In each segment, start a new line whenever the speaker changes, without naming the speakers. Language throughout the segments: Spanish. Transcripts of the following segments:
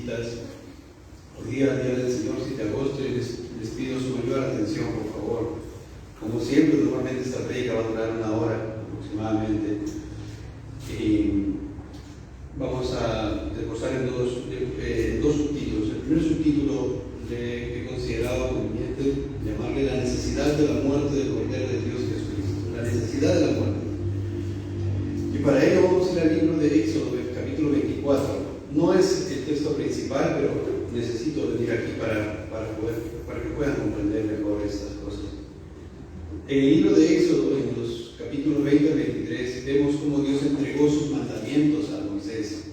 visitas. Hoy día del Señor 7 de agosto, y les pido su mayor atención, por favor. Como siempre, normalmente esta prédica va a durar 1 hora aproximadamente. Y vamos a desglosar en dos subtítulos. El primer subtítulo que he considerado conveniente llamarle la necesidad de la muerte del Cordero de Dios Jesucristo. La necesidad de la muerte. Y para ello vamos a ir al libro de Éxodo, capítulo 24. No es el texto principal, pero necesito venir aquí para que puedan comprender mejor estas cosas. En el libro de Éxodo, en los capítulos 20 al 23, vemos cómo Dios entregó sus mandamientos a Moisés.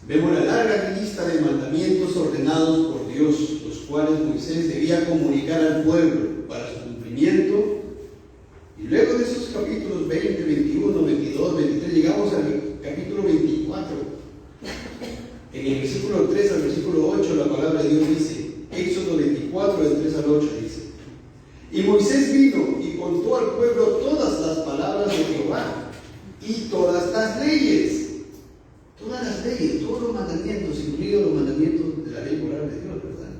Vemos la larga lista de mandamientos ordenados por Dios, los cuales Moisés debía comunicar al pueblo para su cumplimiento. Y luego de esos capítulos 20, 21, 22, 23, llegamos al capítulo 24. En el versículo 3 al versículo 8, la palabra de Dios dice, Éxodo 24, del 3 al 8, dice: Y Moisés vino y contó al pueblo todas las palabras de Jehová y todas las leyes. Todas las leyes, todos los mandamientos, incluidos los mandamientos de la ley moral de Dios, ¿verdad?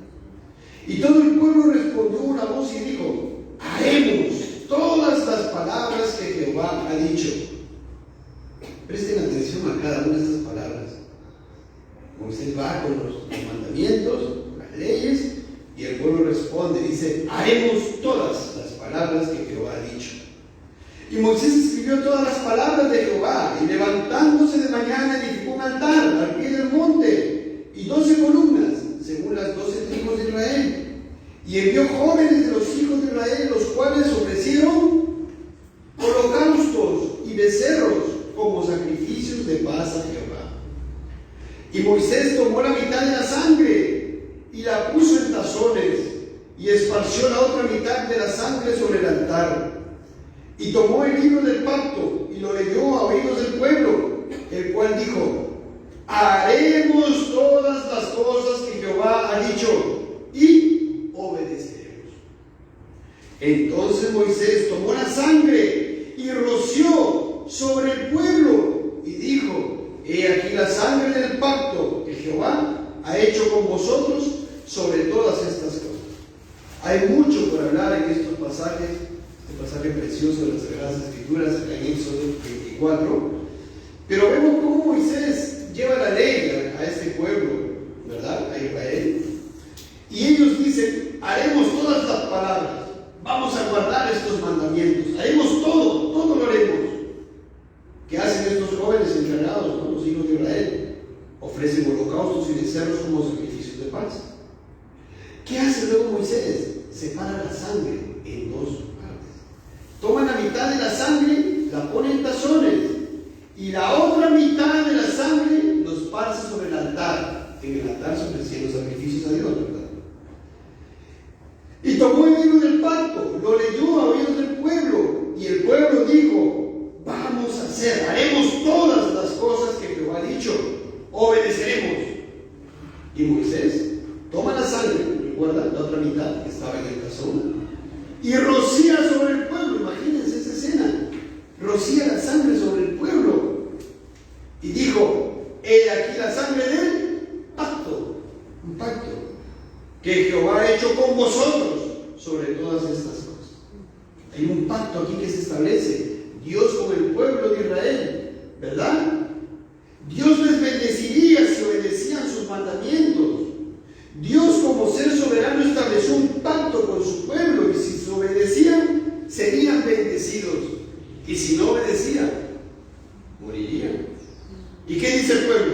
Y todo el pueblo respondió una voz y dijo: haremos todas las palabras que Jehová ha dicho. Presten atención a cada una de estas palabras. Moisés va con los mandamientos, las leyes, y el pueblo responde, dice: haremos todas las palabras que Jehová ha dicho. Y Moisés escribió todas las palabras de Jehová, y levantándose de mañana edificó un altar al pie del monte, y 12 columnas, según las 12 tribus de Israel. Y envió jóvenes de los hijos de Israel, los cuales ofrecieron holocaustos y becerros como sacrificios de paz a Jehová. Y Moisés tomó la mitad de la sangre y la puso en tazones, y esparció la otra mitad de la sangre sobre el altar. Y tomó el libro del pacto y lo leyó a oídos del pueblo, el cual dijo: haremos todas las cosas que Jehová ha dicho y obedeceremos. Entonces Moisés tomó la sangre y roció sobre el pueblo y dijo: he aquí la sangre del pacto que Jehová ha hecho con vosotros sobre todas estas cosas. Hay mucho por hablar en estos pasajes, este pasaje precioso de las Sagradas Escrituras en Éxodo 24, pero vemos cómo Moisés lleva la ley a este pueblo, ¿verdad? A Israel. Y ellos dicen: haremos todas las palabras, vamos a guardar estos mandamientos, haremos todo lo haremos. ¿Qué hacen estos jóvenes encargados, ¿no? Los hijos de Israel? Ofrecen holocaustos y becerros como sacrificios de paz. ¿Qué hace luego Moisés? Separa la sangre en 2 partes. Toma la mitad de la sangre, la pone en tazones, y la otra mitad de la sangre los esparce sobre el altar. En el altar se ofrecían los sacrificios a Dios, ¿verdad? Y tomó el libro del pacto, lo leyó a oídos del pueblo, y el pueblo dijo: vamos a hacer, haremos todas las cosas que Jehová ha dicho, obedeceremos. Y Moisés toma la sangre, recuerda, la otra mitad que estaba en el tazón, y rocía sobre el pueblo. Imagínense esa escena, rocía la sangre sobre el pueblo, y dijo: he aquí la sangre del pacto, un pacto que Jehová ha hecho con vosotros sobre todas estas cosas. Hay un pacto aquí que se establece, Dios con el pueblo de Israel, ¿verdad? Dios les bendeciría si obedecían sus mandamientos. Dios, como ser soberano, estableció un pacto con su pueblo, y si se obedecían, serían bendecidos, y si no obedecían, morirían. ¿Y qué dice el pueblo?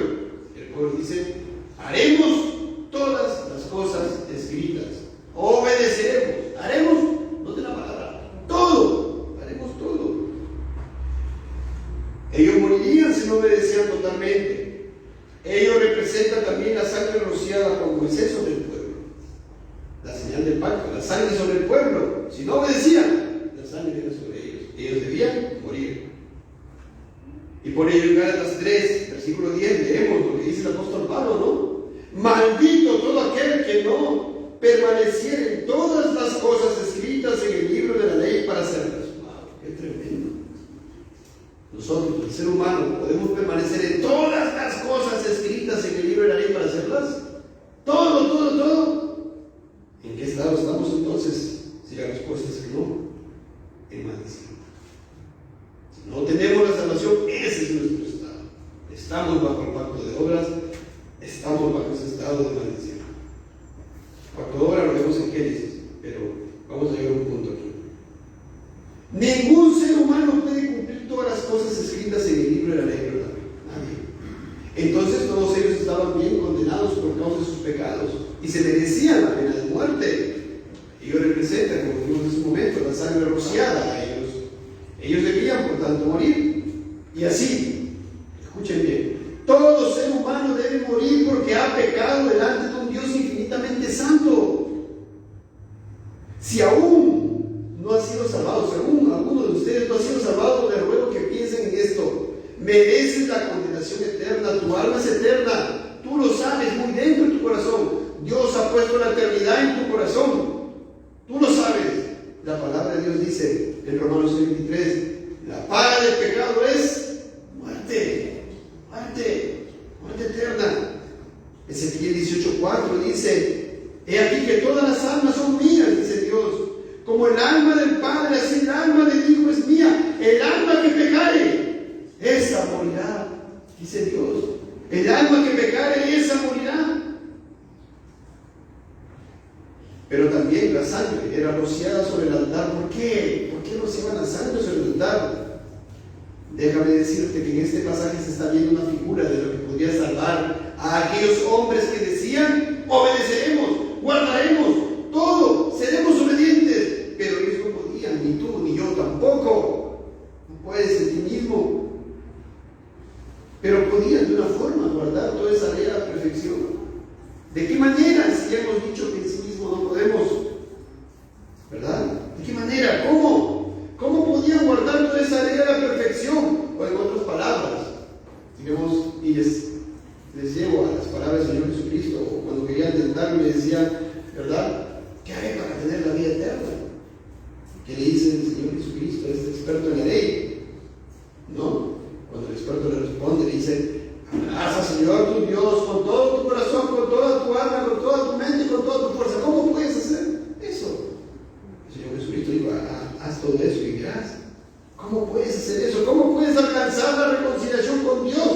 El pueblo dice: haremos todas las cosas escritas, obedeceremos, haremos, noten la palabra, todo, haremos todo. Ellos morirían si no obedecían totalmente. Ellos representan también la sangre rociada por Moisés sobre el pueblo, la señal del pacto, la sangre sobre el pueblo. Si no obedecían, la sangre era sobre ellos. Ellos debían morir. Y por ello en Gálatas 3, versículo 10, leemos lo que dice el apóstol Pablo, ¿no? Maldito todo aquel que no permaneciera en todas las cosas escritas en el libro de la ley para hacerlas. ¡Wow! ¡Qué tremendo! Nosotros, el ser humano, podemos permanecer en todas las cosas escritas en el libro de la ley para hacerlas. estamos bajo ese estado de maldición. Por ahora lo vemos en Génesis, pero vamos a llegar a un punto aquí. Ningún ser humano puede cumplir todas las cosas escritas en el libro de la ley, ¿verdad? Nadie. Entonces todos ellos estaban bien condenados por causa de sus pecados y se merecían la pena de muerte. Ellos representan, como vimos en ese momento, la sangre rociada a ellos. Ellos debían, por tanto, morir. Y así, escuchen bien, todo ser humano debe morir porque ha pecado delante de un Dios infinitamente santo. Si aún no han sido salvados, si aún alguno de ustedes no ha sido salvado, les ruego que piensen en esto. Mereces la condenación eterna, tu alma es eterna, tú lo sabes muy dentro de tu corazón. Dios ha puesto la eternidad en tu corazón, tú lo sabes. La palabra de Dios dice en Romanos 23, la paga del pecado es muerte, muerte, muerte eterna. Ezequiel 18:4 dice, he aquí que todas las almas son mías, dice Dios. Como el alma del Padre, así el alma del Hijo es mía. El alma que pecare, esa morirá, dice Dios. El alma que pecare, esa morirá. Pero también la sangre era rociada sobre el altar. ¿Por qué? ¿Por qué rociaban la sangre sobre el altar? Déjame decirte que en este pasaje se está viendo una figura de lo que podría salvar a aquellos hombres que decían, obedeceremos, guardaremos todo, seremos obedientes. Pero ellos no podían, ni tú ni yo tampoco. No puedes en ti mismo. Pero podían de una forma guardar toda esa ley a la perfección. ¿De qué manera? Si ya hemos dicho que en sí mismo no podemos, ¿verdad? ¿De qué manera? ¿Cómo? ¿Cómo podían guardar toda esa ley a la perfección? O en otras palabras, digamos, y les llevo a las palabras del Señor Jesucristo, o cuando querían tentarme me decían, ¿verdad? ¿Qué haré para tener la vida eterna? ¿Qué le dice el Señor Jesucristo a este experto en la ley? ¿No? Cuando el experto le responde, le dice, amarás al Señor tu Dios con todo tu corazón, con toda tu alma, con toda tu mente, con toda tu fuerza. ¿Cómo puedes hacer eso? El Señor Jesucristo dijo, haz todo eso y verás. ¿Cómo puedes hacer eso? ¿Cómo puedes alcanzar la reconciliación con Dios,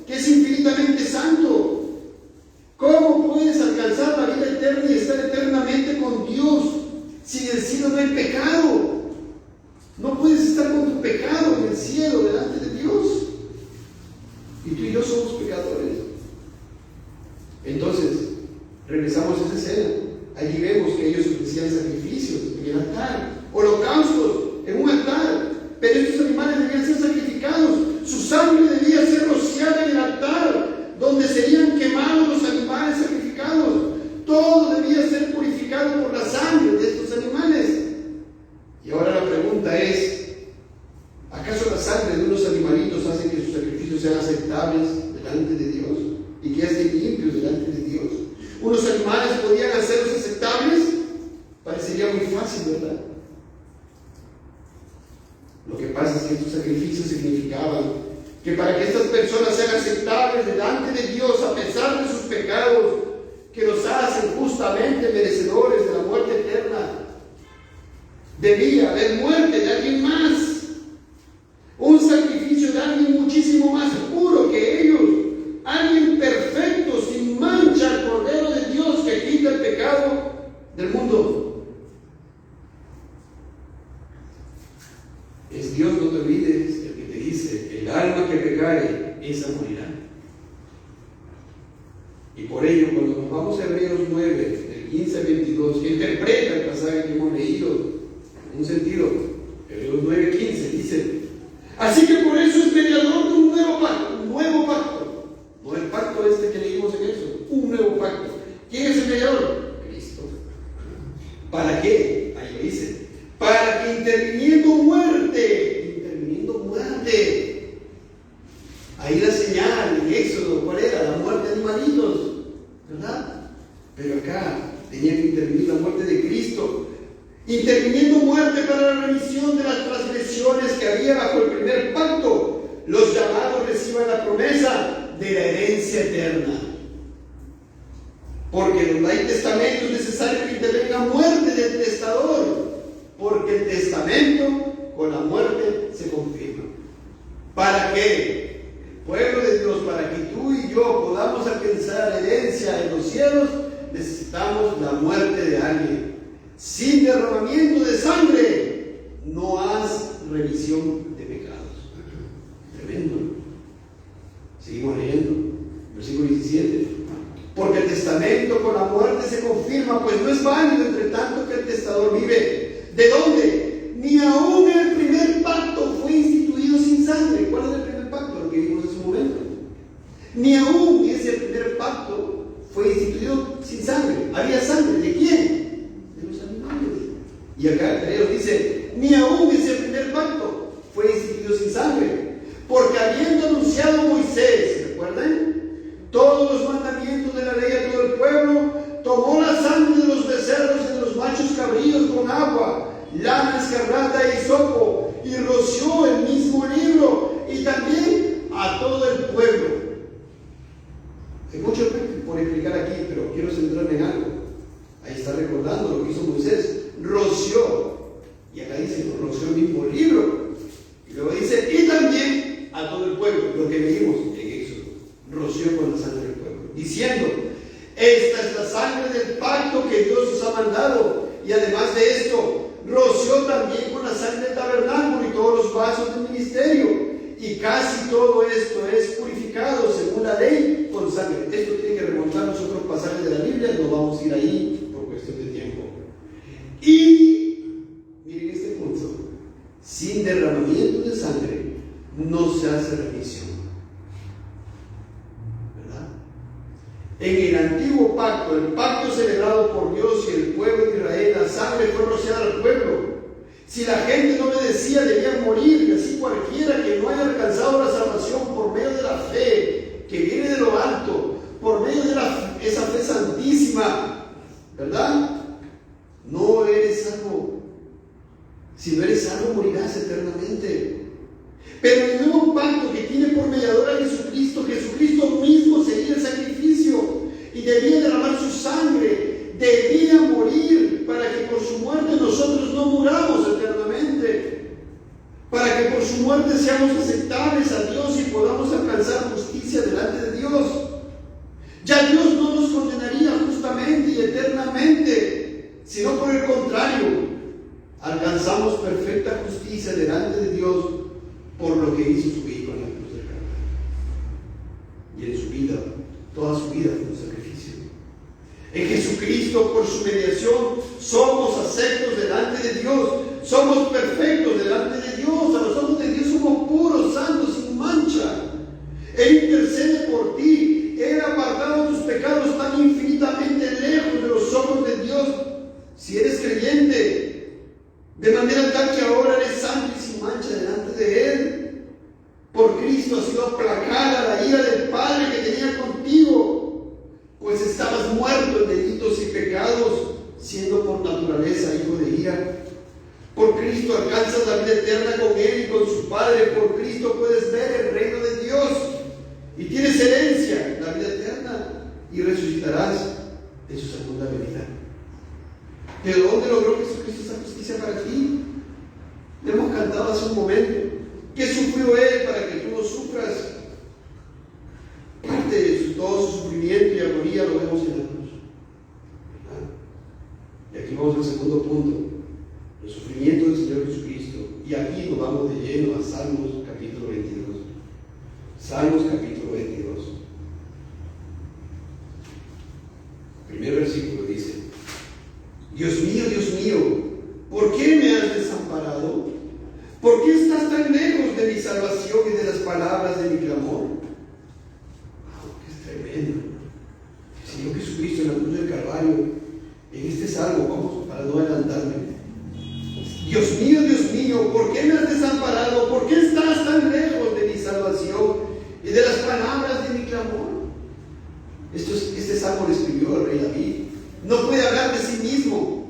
que es infinitamente santo? ¿Cómo puedes alcanzar la vida eterna y estar eternamente con Dios si en el cielo no hay pecado? No puedes estar con tu pecado en el cielo delante de Dios. Y tú y yo somos pecadores. Entonces, regresamos a esa escena. Allí vemos que ellos ofrecían sacrificios en el altar, holocaustos en un altar. Pero estos animales debían ser sacrificados. Su sangre debía ser rociada en el altar, donde serían quemados los animales sacrificados. Todo debía ser purificado por la sangre de estos animales. Y ahora la pregunta es, ¿acaso la sangre de unos animalitos hace que sus sacrificios sean aceptables delante de Dios y que estén limpios delante de Dios? ¿Unos animales podían hacerlos aceptables? Parecería muy fácil, ¿verdad? Lo que pasa es que estos sacrificios significaban que para que estas personas sean aceptables delante de Dios a pesar de sus pecados, que los hacen justamente merecedores de la muerte eterna, debía haber muerte de alguien más, un sacrificio de alguien muchísimo más puro que ellos, alguien perfecto, sin mancha, el Cordero de Dios que quita el pecado del mundo. Es Dios, no te olvides, el que te dice, el alma que pecare, esa morirá. Y por ello, cuando nos vamos a Hebreos 9, del 15 al 22, que interpreta el pasaje que hemos leído, en un sentido, Hebreos 9, 15, dice, así que por eso es mediador de un nuevo pacto, no el pacto este que leímos en eso, un nuevo pacto. ¿Quién es el mediador? Cristo. ¿Para qué? Ahí lo dice, para que interviniendo muerte, ahí la señal en Éxodo, ¿cuál era? La muerte de animalitos, ¿verdad? Pero acá tenía que intervenir la muerte de Cristo, interviniendo muerte para la remisión de las transgresiones que había bajo el primer pacto. Los llamados reciban la promesa de la herencia eterna. Porque donde hay testamento es necesario que intervenga muerte del testador, porque el testamento con la muerte se confirma. ¿Para qué? El Pueblo de Dios, para que tú y yo podamos alcanzar herencia en los cielos, necesitamos la muerte de alguien. Sin derramamiento de sangre, no has remisión de pecados. Tremendo. Seguimos leyendo. Versículo 17. Porque el testamento con la muerte se confirma, pues no es válido entre tanto que el testador vive. ¿De dónde? Ni aún el primer pacto fue instituido sin sangre. ¿Cuál es el primer pacto? Lo que vimos en su momento. Ni aún ese primer pacto fue instituido sin sangre. ¿Había sangre? ¿De quién? De los animales. Y acá Hebreos dice, ni aún ese primer pacto fue instituido sin sangre. Porque habiendo anunciado Moisés, ¿recuerdan? Todos los mandamientos de la ley a todo el pueblo, tomó la sangre de los becerros y de los machos cabríos con agua, lana escarlata y hisopo, y roció el mismo libro, y también a todo el pueblo. Hay mucho por explicar aquí, pero quiero centrarme en algo. Ahí está recordando lo que hizo Moisés. Roció, y acá dice, roció el mismo libro. Y luego dice, y también a todo el pueblo, lo que vimos en Éxodo. Roció con la sangre del pueblo, diciendo, esta es la sangre del pacto que Dios os ha mandado. Y además de esto, roció también con la sangre del tabernáculo y todos los vasos del ministerio. Y casi todo esto es purificado según la ley con sangre. Esto tiene que remontarnos a otros pasajes de la Biblia, no vamos a ir ahí por cuestión de tiempo. Y miren este punto: sin derramamiento de sangre no se hace remisión. ¿Verdad? En el antiguo pacto, el pacto celebrado por Dios y el pueblo de Israel, la sangre fue rociada al pueblo. Si la gente no obedecía, debían morir, y así cualquiera que no haya alcanzado la salvación por medio de la fe que viene de lo alto, por medio de esa fe santísima, ¿verdad? No eres salvo. Si no eres salvo, morirás eternamente. Pero el nuevo pacto que tiene por mediador a Jesucristo, Jesucristo mismo sería el sacrificio y debía derramar su sangre, debía morir para que por su muerte nosotros no muramos eternamente, para que por su muerte seamos aceptables a Dios y podamos alcanzar justicia delante de Dios. Ya Dios no nos condenaría justamente y eternamente, sino por el contrario, alcanzamos perfecta justicia delante de Dios por lo que hizo su Hijo en la cruz del Calvario. Y en su vida, toda su vida fue un sacrificio. En Jesucristo, por su mediación, somos aceptos delante de Dios, somos perfectos delante de Dios. A los ojos de Dios somos puros, santos, sin mancha. Él intercede por ti. Él ha apartado tus pecados tan infinitamente lejos de los ojos de Dios. Si eres creyente, de manera tal que ahora eres santo y sin mancha delante de Él. Por Cristo ha sido aplacada la ira del Padre que tenía contigo, pues estabas muerto en delitos y pecados, siendo por naturaleza hijo de ira. Por Cristo alcanzas la vida eterna con Él y con su Padre. Por Cristo puedes ver el reino de Dios y tienes herencia, la vida eterna, y resucitarás en su segunda venida. ¿Pero dónde logró Jesucristo esa justicia para ti? Le hemos cantado hace un momento. ¿Qué sufrió Él para que tú no sufras? Parte de todo su sufrimiento y agonía lo vemos en la cruz. Y aquí vamos al segundo punto: el sufrimiento del Señor Jesucristo. Y aquí nos vamos de lleno a Salmos capítulo 22. Salmos capítulo 22. Primer versículo dice: Dios mío, ¿por qué me has desamparado? ¿Por qué estás tan lejos de mi salvación y de las palabras de mi clamor? ¡Qué tremendo! El Señor Jesucristo en la cruz del Calvario, en este salmo, vamos para no adelantarme. Dios mío, ¿por qué me has desamparado? ¿Por qué estás tan lejos de mi salvación y de las palabras de mi clamor? Este salmo lo escribió el rey David. No puede hablar de sí mismo.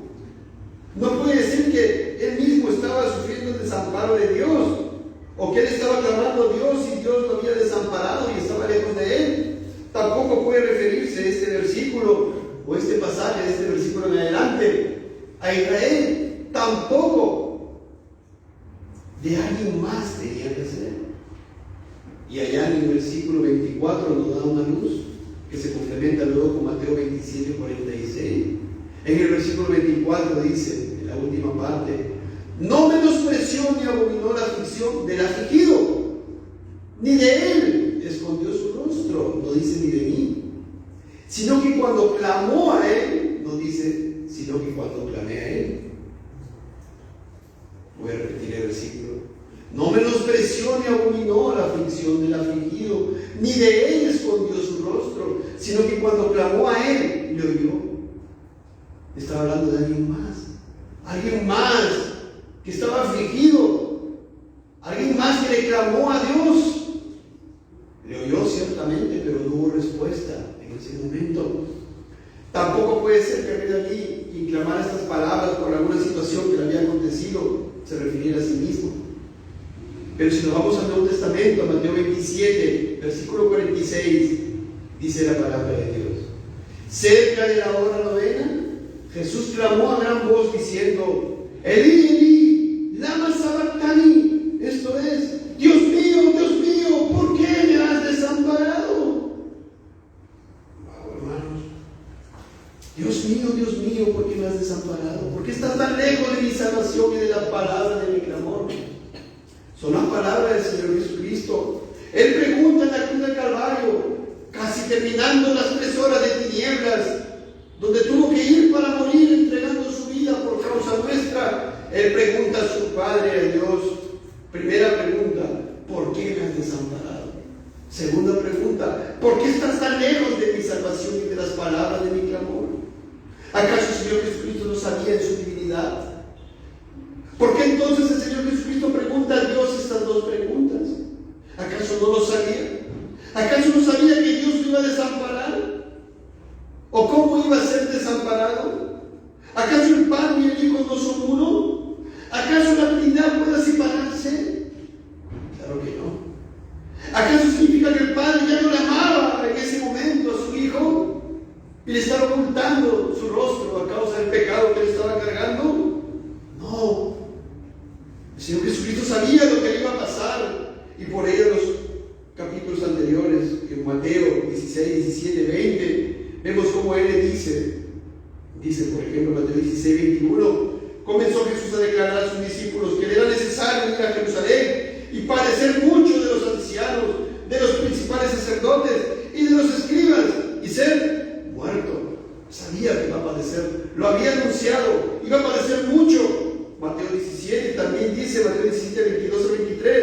No puede decir que él mismo estaba sufriendo el desamparo de Dios, o que él estaba clamando a Dios y Dios lo había desamparado y estaba lejos de él. Tampoco puede referirse a este versículo o este pasaje, este versículo en adelante, a Israel. Tampoco. De alguien más tenía que ser. Y allá en el versículo 24 nos da una luz que se complementa luego con Mateo 27:46. En el versículo 24 dice, en la última parte: no menospreció ni abominó la aflicción del afligido, ni de él escondió su rostro, no dice ni de mí, sino que cuando clamó a él, no dice, sino que cuando clamé a él. Voy a repetir el versículo: no menospreció ni abominó la aflicción del afligido, ni de él escondió su rostro, sino que cuando clamó a él, le oyó. Estaba hablando de alguien más que estaba afligido, alguien más que le clamó a Dios. Le oyó ciertamente, pero no hubo respuesta en ese momento. Tampoco puede ser que venga allí y clamar estas palabras por alguna situación que le había acontecido, se refiriera a sí mismo. Pero si nos vamos al Nuevo Testamento, a Mateo 27, versículo 46, dice la palabra de Dios: cerca de la hora novena, Jesús clamó a gran voz diciendo: Elí, Elí, lama sabactani. Esto es: Dios mío, ¿por qué me has desamparado? Wow, hermanos. Dios mío, ¿por qué me has desamparado? ¿Por qué estás tan lejos de mi salvación y de la palabra de mi clamor? Son las palabras del Señor Jesucristo. Él pregunta en la cruz del Calvario, casi terminando las 3 horas de tinieblas, donde tuvo que ir para morir entregando su vida por causa nuestra. Él pregunta a su Padre, a Dios. Primera pregunta: ¿por qué me has desamparado? Segunda pregunta: ¿por qué estás tan lejos de mi salvación y de las palabras de mi clamor? ¿Acaso el Señor Jesucristo no sabía en su divinidad? ¿Por qué entonces el Señor Jesucristo pregunta a Dios estas 2 preguntas? ¿Acaso no lo sabía? ¿Acaso no sabía que Dios lo iba a desamparar? ¿O cómo iba a ser desamparado? ¿Acaso el Padre y el Hijo no son uno? ¿Acaso la Trinidad puede separarse? Claro que no. ¿Acaso significa que el Padre ya no le amaba en ese momento a su Hijo y le estaba ocultando su rostro a causa del pecado que le estaba cargando? No. El Señor Jesucristo sabía lo que le iba a pasar, y por ello en los capítulos anteriores, en Mateo 16, 17, 20, vemos cómo Él le dice, por ejemplo, Mateo 16, 21, comenzó Jesús a declarar a sus discípulos que le era necesario ir a Jerusalén y padecer mucho de los ancianos, de los principales sacerdotes y de los escribas, y ser muerto. Sabía que iba a padecer, lo había anunciado, iba a padecer mucho. Mateo 17 también dice, Mateo 17, 22 a 23,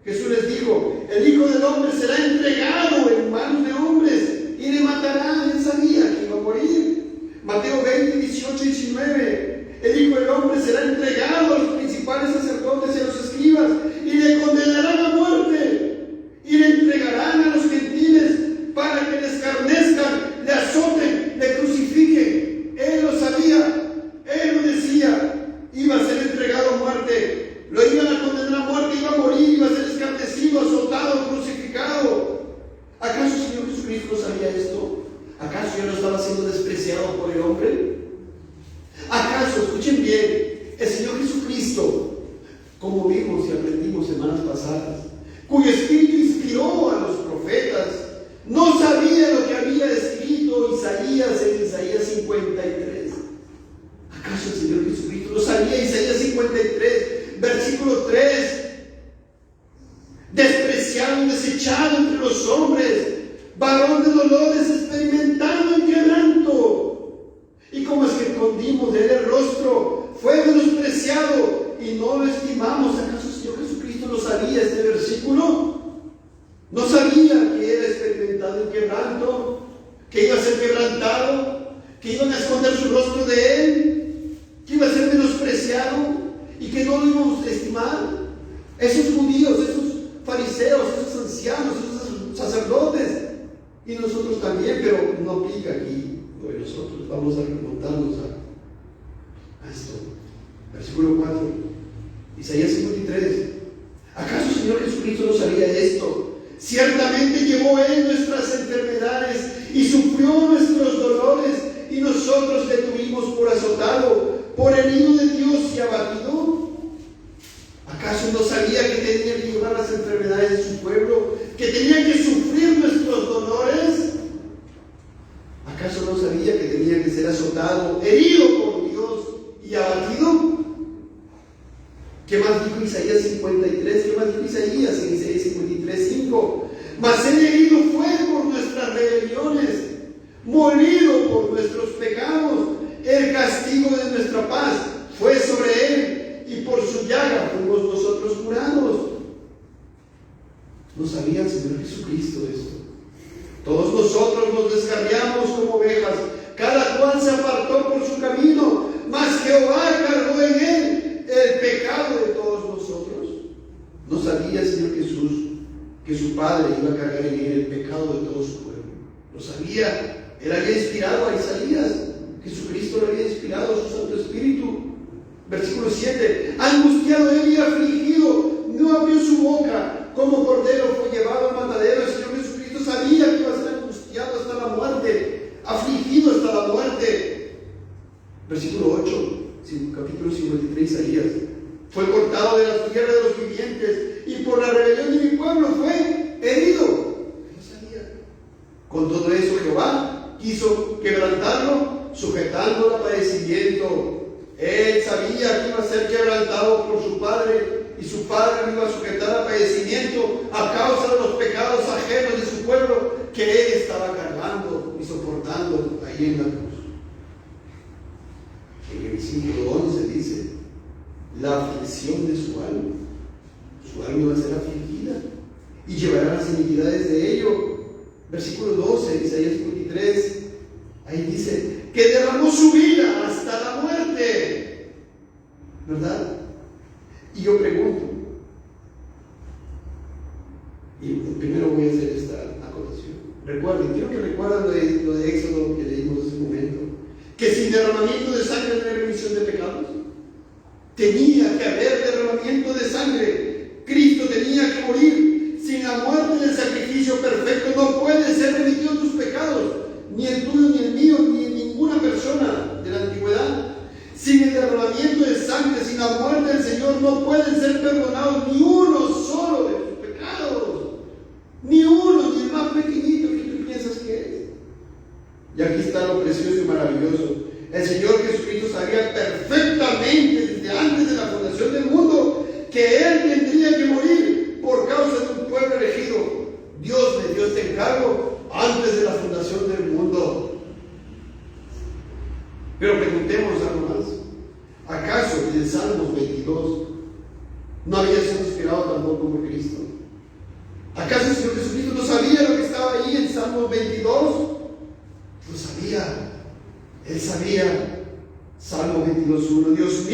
Jesús les dijo: el Hijo del Hombre será entregado en manos de hombres y le matarán. Él sabía que iba a morir. Mateo 20, 18 y 19, el Hijo del Hombre será entregado a los principales sacerdotes y a los escribas y le condenarán a muerte y le entregarán a los gentiles para que le escarnezcan, le azoten, le crucifiquen. Él lo sabía, Él lo decía. Iba a ser entregado a muerte, lo iban a condenar a muerte, iba a morir, iba a ser escarnecido, azotado, crucificado. ¿Acaso el Señor Jesucristo no sabía esto? ¿Acaso ya no estaba siendo despreciado por el hombre? ¿Acaso, escuchen bien, el Señor Jesucristo, como vimos y aprendimos semanas pasadas, cuyo espíritu inspiró a los profetas, no sabía lo que había escrito Isaías en Isaías 53? ¿Acaso el Señor Jesucristo no sabía? Isaías 53, versículo 3: despreciado y desechado entre los hombres, varón de dolores, experimentado en quebranto. ¿Y cómo es que escondimos de él el rostro? Fue menospreciado y no lo estimamos. ¿Acaso el Señor Jesucristo no sabía este versículo? ¿No sabía que era experimentado en quebranto? ¿Que iba a ser quebrantado? ¿Que iban a esconder su rostro de él? ¿Que iba a ser menospreciado y que no lo íbamos a estimar? Esos judíos, esos fariseos, esos ancianos, esos sacerdotes, y nosotros también, pero no aplica aquí lo de nosotros. Vamos a remontarnos a esto. Versículo 4, Isaías 53. ¿Acaso el Señor Jesucristo no sabía esto? Ciertamente llevó Él nuestras enfermedades y sufrió nuestros dolores, y nosotros le tuvimos por azotado, por herido de Dios y abatido. ¿Acaso no sabía que tenía que llevar las enfermedades de su pueblo,
¿Acaso no sabía que tenía que ser azotado, herido por Dios y abatido? ¿Qué más dijo Isaías 53? ¿Qué más dijo Isaías en Isaías 53, 5? Mas él herido fue por nuestras rebeliones, molido por nuestros pecados. El castigo de nuestra paz fue sobre él, y por su llaga fuimos nosotros curados. ¿No sabía el Señor Jesucristo esto? Todos nosotros nos descarriamos como ovejas, cada cual se apartó por su camino, mas Jehová cargó en él el pecado de todos nosotros. ¿No sabía el Señor Jesús que su Padre iba a cargar en él el pecado de todo su pueblo? Lo sabía. Él había inspirado a Isaías. Jesucristo le había inspirado a su Santo Espíritu. Versículo 7. Angustiado él y afligido, no abrió su boca. Como cordero fue llevado al matadero. El Señor Jesucristo sabía que iba a ser angustiado hasta la muerte, afligido hasta la muerte. Versículo 8, capítulo 53, Isaías. Fue cortado de la tierra de los vivientes, y por la rebelión de mi pueblo fue herido. Yo sabía. Con todo eso Jehová quiso quebrantarlo, sujetándolo a padecimiento. Él sabía que iba a ser quebrantado por su padre, y su padre lo iba a sujetar a padecimiento a causa de los pecados ajenos de su pueblo que él estaba cargando y soportando ahí en la cruz. En el versículo 11 dice: la aflicción de su alma iba a ser afligida, y llevará las iniquidades de ello. Versículo 12, Isaías 53, ahí dice que derramó su vida hasta la muerte, ¿verdad? Y yo pregunto, y primero voy a hacer esta acotación. Recuerden, quiero que recuerden lo de Éxodo que leímos hace un momento, que sin derramamiento de sangre no hay remisión de pecados. Tenía que haber derramamiento de sangre. Cristo tenía que morir. Sin la muerte del sacrificio perfecto no pueden ser remitidos tus pecados, ni el tuyo, ni el mío, ni de ninguna persona de la antigüedad. Sin el derramamiento de sangre, sin la muerte del Señor, no pueden ser perdonados ni uno solo de tus pecados. Ni uno, ni el más pequeñito que tú piensas que es. Y aquí está lo precioso y maravilloso. El Señor Jesucristo sabía perfectamente desde antes de la fundación del mundo que Él tendría que morir por causa de un pueblo elegido. Dios le dio este encargo antes de la fundación del mundo. Pero preguntemos algo más. ¿Acaso el Salmos 22 no había sido inspirado tampoco por Cristo? ¿Acaso el Señor Jesucristo no sabía lo que estaba ahí en Salmos 22? Lo sabía. Él sabía. Salmo 22:1. Dios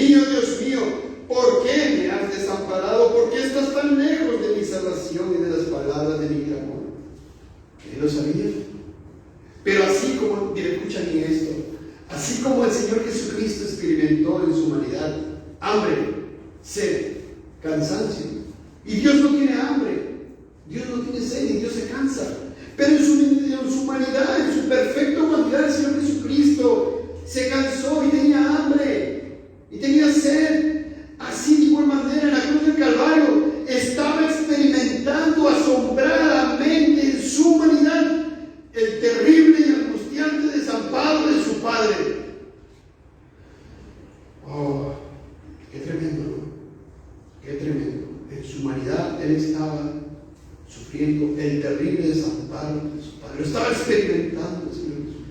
mío, ¿por qué me has desamparado? ¿Por qué estás tan lejos de mi salvación y de las palabras de mi clamor? Él lo sabía. Pero así como, mire, escuchan bien esto, así como el Señor Jesucristo experimentó en su humanidad hambre, sed, cansancio, y Dios no tiene hambre, Dios no tiene sed, y Dios se cansa, pero en su humanidad, en su perfecta humanidad, el Señor Jesucristo se cansó y tenía hambre y tenía sed. Así de igual manera, en la cruz del Calvario estaba experimentando asombradamente en su humanidad el terrible y angustiante desamparo de su Padre. Oh, qué tremendo, ¿no? Qué tremendo. En su humanidad Él estaba sufriendo el terrible desamparo de su Padre. Lo estaba experimentando el Señor Jesucristo.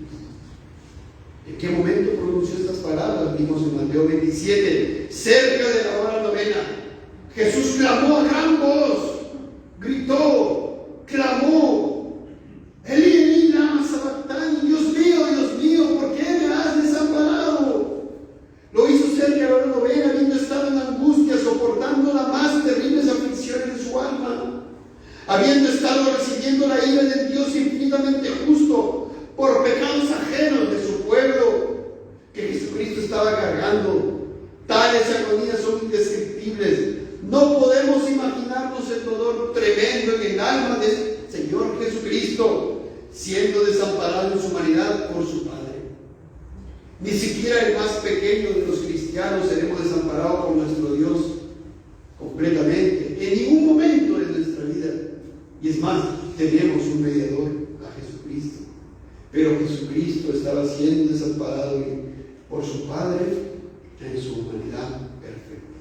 ¿En qué momento pronunció estas palabras? Vimos en Mateo 27, cerca de la hora novena. Jesús clamó a gran voz, gritó, clamó: Elí, Elí, lama sabactani, Dios mío, ¿por qué me has desamparado? Lo hizo cerca de la hora novena, habiendo estado en angustia, soportando las más terribles aflicciones de su alma, habiendo estado recibiendo la ira del Dios infinitamente justo por pecados ajenos de su pueblo que Jesucristo estaba cargando. Tales agonías son indescriptibles. No podemos imaginarnos el dolor tremendo en el alma del Señor Jesucristo siendo desamparado en su humanidad por su Padre. Ni siquiera el más pequeño de los cristianos seremos desamparados por nuestro Dios completamente en ningún momento de nuestra vida. Y es más, tenemos un mediador, a Jesucristo. Pero Jesucristo Jesucristo estaba siendo desamparado por su Padre en su humanidad perfecta.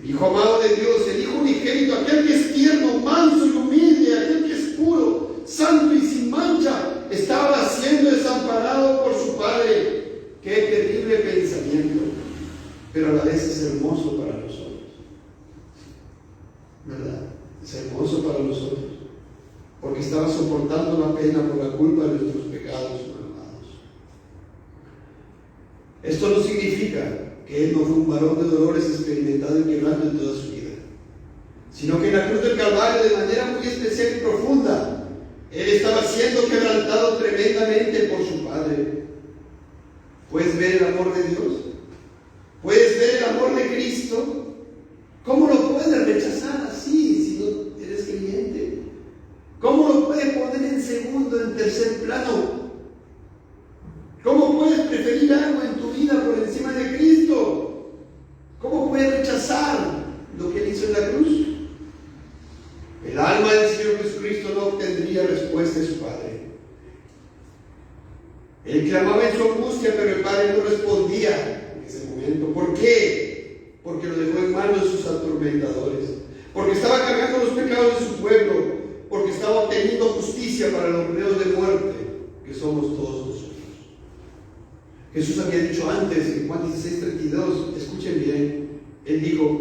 El Hijo amado de Dios, el Hijo unigénito, aquel que es tierno, manso y humilde, aquel que es puro, santo y sin mancha, estaba siendo desamparado por su Padre. Qué terrible pensamiento, pero a la vez es hermoso para nosotros, ¿verdad? Es hermoso para nosotros, porque estaba soportando la pena por la culpa de nuestros pecados malvados. Esto no significa que Él no fue un varón de dolores experimentado y quebrado en toda su vida, sino que en la cruz del Calvario, de manera muy especial y profunda, Él estaba siendo quebrantado tremendamente por su Padre. ¿Puedes ver el amor de Dios? ¿Puedes ver el amor de Cristo? ¿Cómo lo puedes rechazar así si no eres creyente? ¿Cómo lo puedes poner en segundo, en tercer plano? ¿Cómo puedes preferir algo en tu vida por encima de Cristo? ¿Cómo puedes rechazar lo que Él hizo en la cruz? El alma del Señor Jesucristo no obtendría respuesta de su Padre. Él clamaba en su angustia, pero el Padre no respondía en ese momento. ¿Por qué? Porque lo dejó en manos de sus atormentadores. Porque estaba cargando los pecados de su pueblo. Porque estaba obteniendo justicia para los reos de muerte, que somos todos nosotros. Jesús había dicho antes, en Juan 16:32, escuchen bien, Él dijo: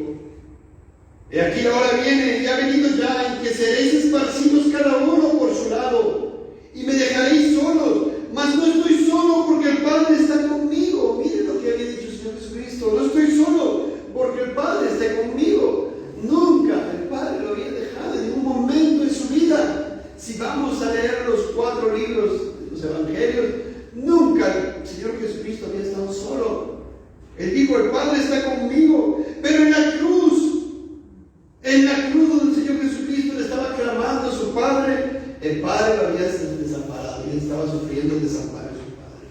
he aquí la hora viene, y ha venido ya, en que seréis esparcidos cada uno por su lado, y me dejaréis solos. Mas no estoy solo porque el Padre está conmigo. Miren lo que había dicho el Señor Jesucristo. No estoy solo porque el Padre está conmigo. Nunca el Padre lo había dejado en ningún momento en su vida. Si vamos a leer los 4 libros de los Evangelios, nunca el Señor Jesucristo había estado solo. Él dijo: el Padre está conmigo. Pero en la cruz donde el Señor Jesucristo le estaba clamando a su Padre, el Padre lo había desamparado y él estaba sufriendo el desamparo de su Padre.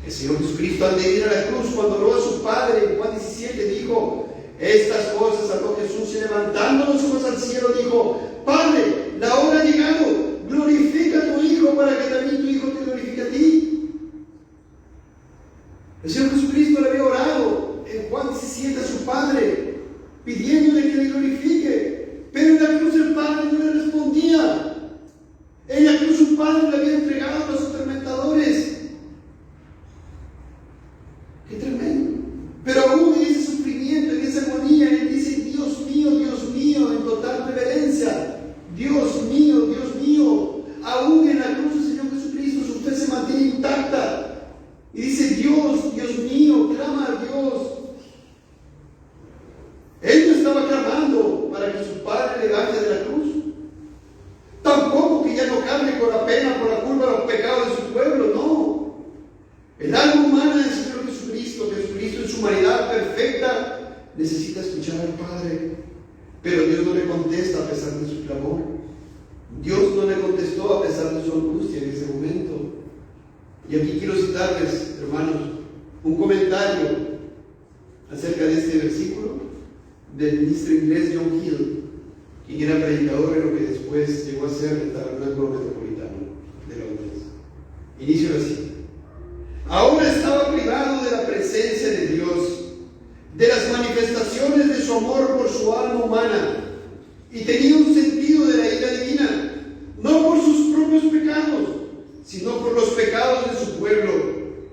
El Señor Jesucristo, antes de ir a la cruz, cuando oró a su Padre, en Juan 17 dijo estas cosas, habló Jesús, y levantando los ojos al cielo dijo: Padre, la hora ha llegado, glorifica a tu Hijo para que también tu Hijo te glorifique a ti. El Señor Jesucristo le había orado en Juan 17 a su Padre, pidiéndole que le glorifique, pero en la cruz el Padre no le respondía. En la cruz su Padre le había entregado a los atormentadores. ¡Qué tremendo! Pero aún en ese sufrimiento, en esa agonía, Él dice: Dios mío, en total reverencia. Dios mío, aún en la cruz del Señor Jesucristo su fe se mantiene intacta. Y dice: Dios mío, clama a Dios. Él no estaba clamando para que su Padre le baje de la cruz. Tampoco que ya no cargue con la pena, por la culpa de los pecados de su pueblo, no. El alma humana del Señor Jesucristo en su humanidad perfecta, necesita escuchar al Padre. Pero Dios no le contesta a pesar de su clamor. Dios no le contestó a pesar de su angustia en ese momento. Y aquí quiero citarles, hermanos, un comentario acerca de este versículo del ministro inglés John Hill, quien era predicador en lo que después llegó a ser el Tabernáculo Metropolitano de Londres. Inicio así: ahora estaba privado de la presencia de Dios, de las manifestaciones de su amor por su alma humana, y tenía un sentido de la ira divina, no por sus propios pecados, sino por los pecados de su pueblo,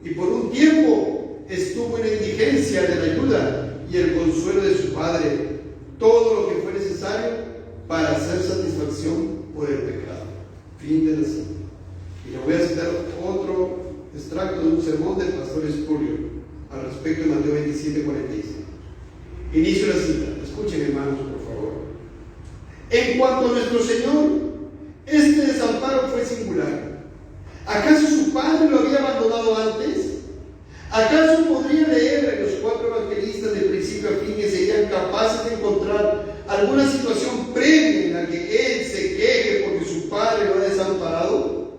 y por un tiempo estuvo en la indigencia de la ayuda y el consuelo de su Padre, todo lo que fue necesario para hacer satisfacción por el pecado. Fin de la cita. Y le voy a citar otro extracto de un sermón del pastor Spurgeon al respecto de Mateo 27:45. Inicio la cita. Escuchen, hermanos, por favor. En cuanto a nuestro Señor, este desamparo fue singular. ¿Acaso su Padre lo había abandonado antes? ¿Acaso podría leer en los 4 evangelistas de principio a fin que serían capaces de encontrar alguna situación previa en la que Él se queje porque su Padre lo ha desamparado?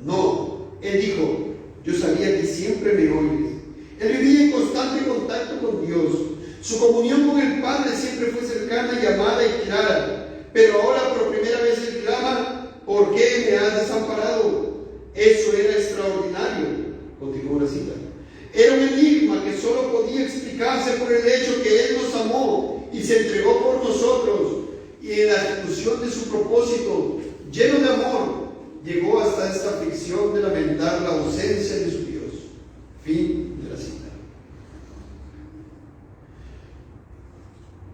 No. Él dijo: yo sabía que siempre me oyes. Él vivía en constante contacto con Dios. Su comunión con el Padre siempre fue cercana, llamada y clara. Pero ahora por primera vez Él clama: ¿por qué me has desamparado? Eso era extraordinario. Continúa la cita. Era un enigma que solo podía explicarse por el hecho que Él nos amó y se entregó por nosotros, y en la ejecución de su propósito, lleno de amor, llegó hasta esta aflicción de lamentar la ausencia de su Dios. Fin de la cita.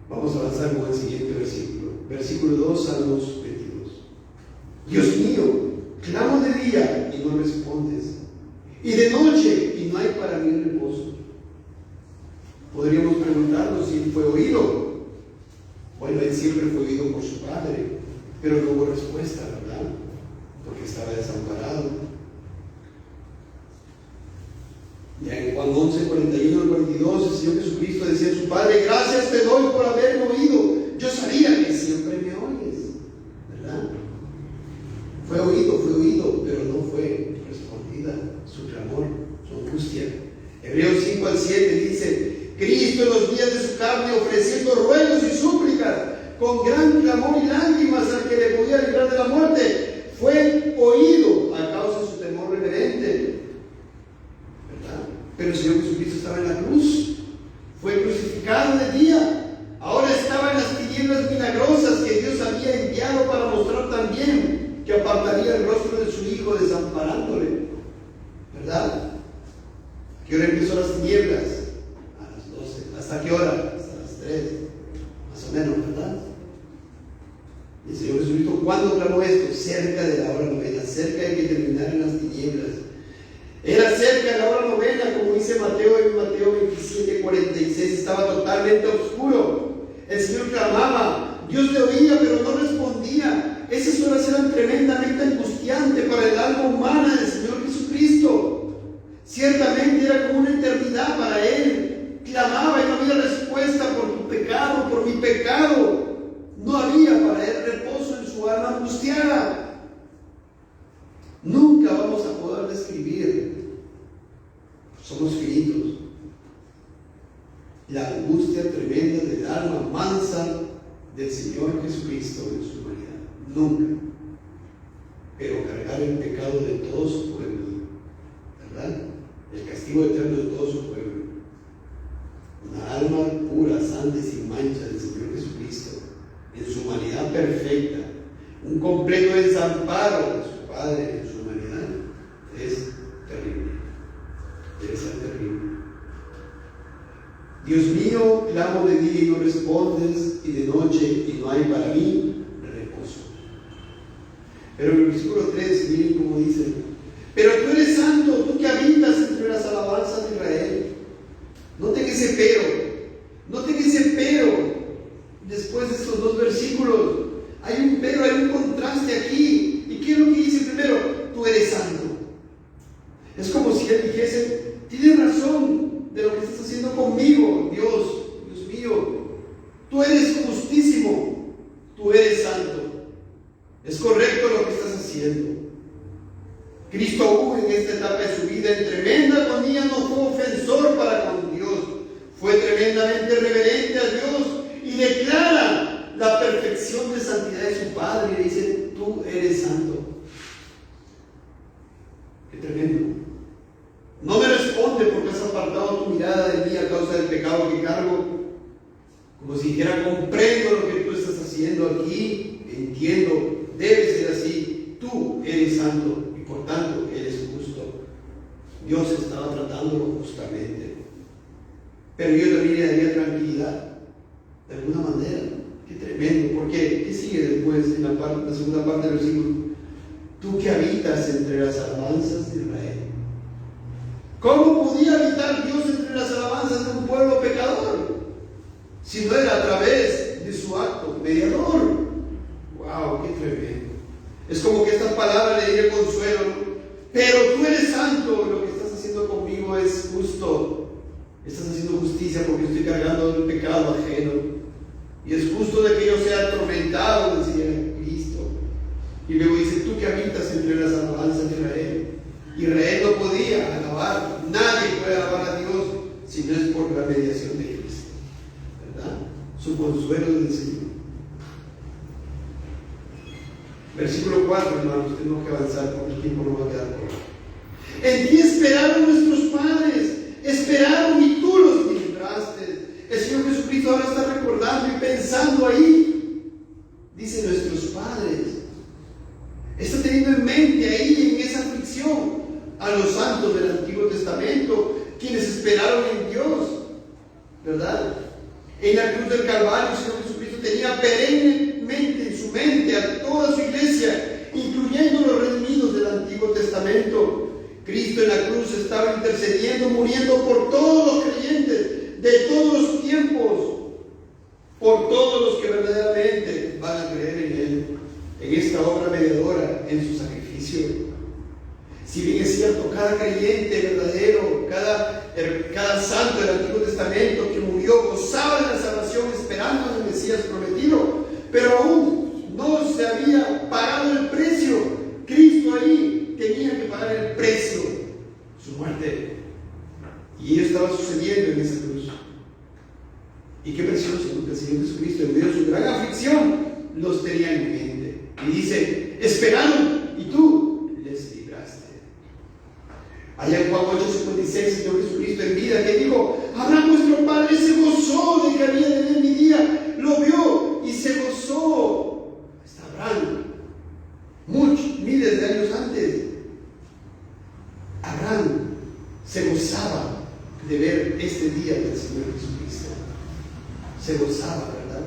Vamos a avanzar con el siguiente versículo. Versículo 2, Salmos 22. Dios mío, clamo de día y no respondes, y de noche y no hay para mí reposo. Podríamos preguntarnos si fue oído. Bueno, él siempre fue oído por su padre, pero no hubo respuesta, ¿verdad? Porque estaba desamparado. Ya en Juan 11, 41 al 42, el Señor Jesucristo decía a su Padre: gracias te doy por haberme oído. Yo sabía que siempre me oyes, ¿verdad? Fue oído, pero no fue respondida su clamor, su angustia. Hebreos 5 al 7 dice: Cristo en los días de su carne, ofreciendo ruegos y súplicas, con gran clamor y lágrimas al que le podía librar de la muerte, fue oído a causa de su temor reverente. ¿Verdad? Pero el Señor Jesucristo estaba en la cruz, fue crucificado de día, ahora estaba en las tinieblas milagrosas que Dios había enviado para mostrar también que apartaría el rostro de su Hijo desamparándole. ¿Verdad? ¿A qué hora empezó las tinieblas? A las 12. ¿Hasta qué hora? Hasta las 3. Más o menos, ¿verdad? Y el Señor Jesucristo, ¿cuándo clamó esto? Cerca de la hora novena, cerca de que terminaran las tinieblas. Era cerca de la hora novena, como dice Mateo en Mateo 27, 46, estaba totalmente oscuro. El Señor clamaba, Dios le oía, pero no respondía. Esas horas eran tremendamente angustiantes para el alma humana del Señor Jesucristo. Ciertamente era como una eternidad para Él. Clamaba y no había respuesta por tu pecado, por mi pecado. No había para Él reposo en su alma angustiada. Nunca vamos a poder describir, somos finitos, la angustia tremenda del alma mansa del Señor Jesucristo en su humanidad. Nunca. Pero cargar el pecado de todo su pueblo, ¿verdad? El castigo eterno de todo su pueblo. Una alma pura, santa y sin mancha del Señor Jesucristo, en su humanidad perfecta, un completo desamparo de su Padre en su humanidad, es terrible. Debe ser terrible. Dios mío, clamo de día y no respondes, y de noche y no hay para mí reposo. Pero en el versículo 3, miren cómo dice: pero tú eres santo, tú que habitas entre las alabanzas de Israel. Noten ese pero. Después de estos dos versículos, hay un pero, hay un contraste aquí. ¿Y qué es lo que dice primero? Tú eres santo. Es como si él dijese: tienes razón de lo que estás haciendo conmigo, Dios mío. Tú eres justísimo, tú eres santo. Es correcto lo que estás haciendo. Cristo aún en esta etapa de su vida, en tremenda agonía, no fue ofensor para con Dios. Fue tremendamente reverente a Dios y declara la perfección de santidad de su Padre. Y dice: tú eres santo. Qué tremendo. No me responde porque has apartado tu mirada de mí a causa del pecado que cargo. Como si dijera: comprendo lo que tú estás haciendo aquí, entiendo, debe ser así. Tú eres santo y por tanto eres justo. Dios estaba tratándolo justamente. Pero yo también le daría tranquilidad, de alguna manera. Qué tremendo. ¿Por qué? ¿Qué sigue después en la segunda parte del versículo? Tú que habitas entre las alabanzas de Israel. ¿Cómo podía habitar Dios entre las alabanzas de un pueblo pecador? Si no era a través de su acto mediador. ¡Wow! ¡Qué tremendo! Es como que esta palabra le diera consuelo. Pero tú eres santo, lo que estás haciendo conmigo es justo. Estás haciendo justicia porque estoy cargando el pecado ajeno. Y es justo de que yo sea atormentado, decía Cristo. Y luego dice: tú que habitas entre las alabanzas de Israel. Israel no podía alabar, nadie puede alabar a Dios si no es por la mediación de Cristo, ¿verdad? Su consuelo del Señor. Versículo 4, hermanos, tenemos que avanzar porque el tiempo no va a quedar corto. En ti esperaron nuestros padres, esperaron y tú los libraste. El Señor Jesucristo ahora está recordando y pensando ahí. Dice nuestros padres. Está teniendo en mente ahí, en esa aflicción, a los santos del Antiguo Testamento, quienes esperaron en Dios, ¿verdad? En la cruz del Calvario, el Señor Jesucristo tenía perennemente en su mente a toda su iglesia, incluyendo los redimidos del Antiguo Testamento. Cristo en la cruz estaba intercediendo, muriendo por todos los creyentes de todos los tiempos, por todos los que verdaderamente van a creer en Él, en esta obra mediadora, en su sacrificio. Si bien es cierto, cada creyente verdadero, cada santo del Antiguo Testamento que murió, gozaba de la salvación esperando en el Mesías prometido, pero aún no se había pagado el precio. Cristo ahí tenía que pagar el precio, su muerte. Y ello estaba sucediendo en esa cruz. Y qué precioso que el Señor Jesucristo, en medio de su gran aflicción, los tenía en mente. Y dice, esperaron y tú les libraste. Allá en Juan 8:56, el Señor Jesucristo en vida, que dijo, Abraham vuestro padre se gozó de que había de ver mi día, lo vio y se gozó. Está Abraham, miles de años antes. Abraham se gozaba de ver este día del Señor Jesucristo. Se gozaba, ¿verdad?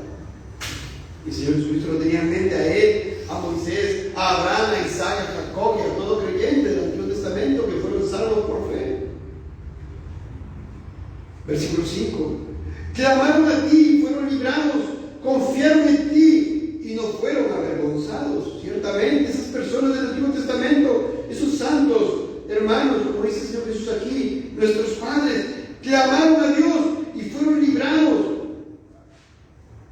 Y el Señor Jesucristo lo tenía en mente a él, a Moisés, a Abraham, a Isaac, a Jacob y a todo creyente del Antiguo Testamento que fueron salvos por fe. Versículo 5. Clamaron a ti y fueron librados, confiaron en ti y no fueron avergonzados. Ciertamente esas personas del Antiguo Testamento, esos santos hermanos, como dice el Señor Jesús aquí, nuestros padres, clamaron a Dios y fueron librados.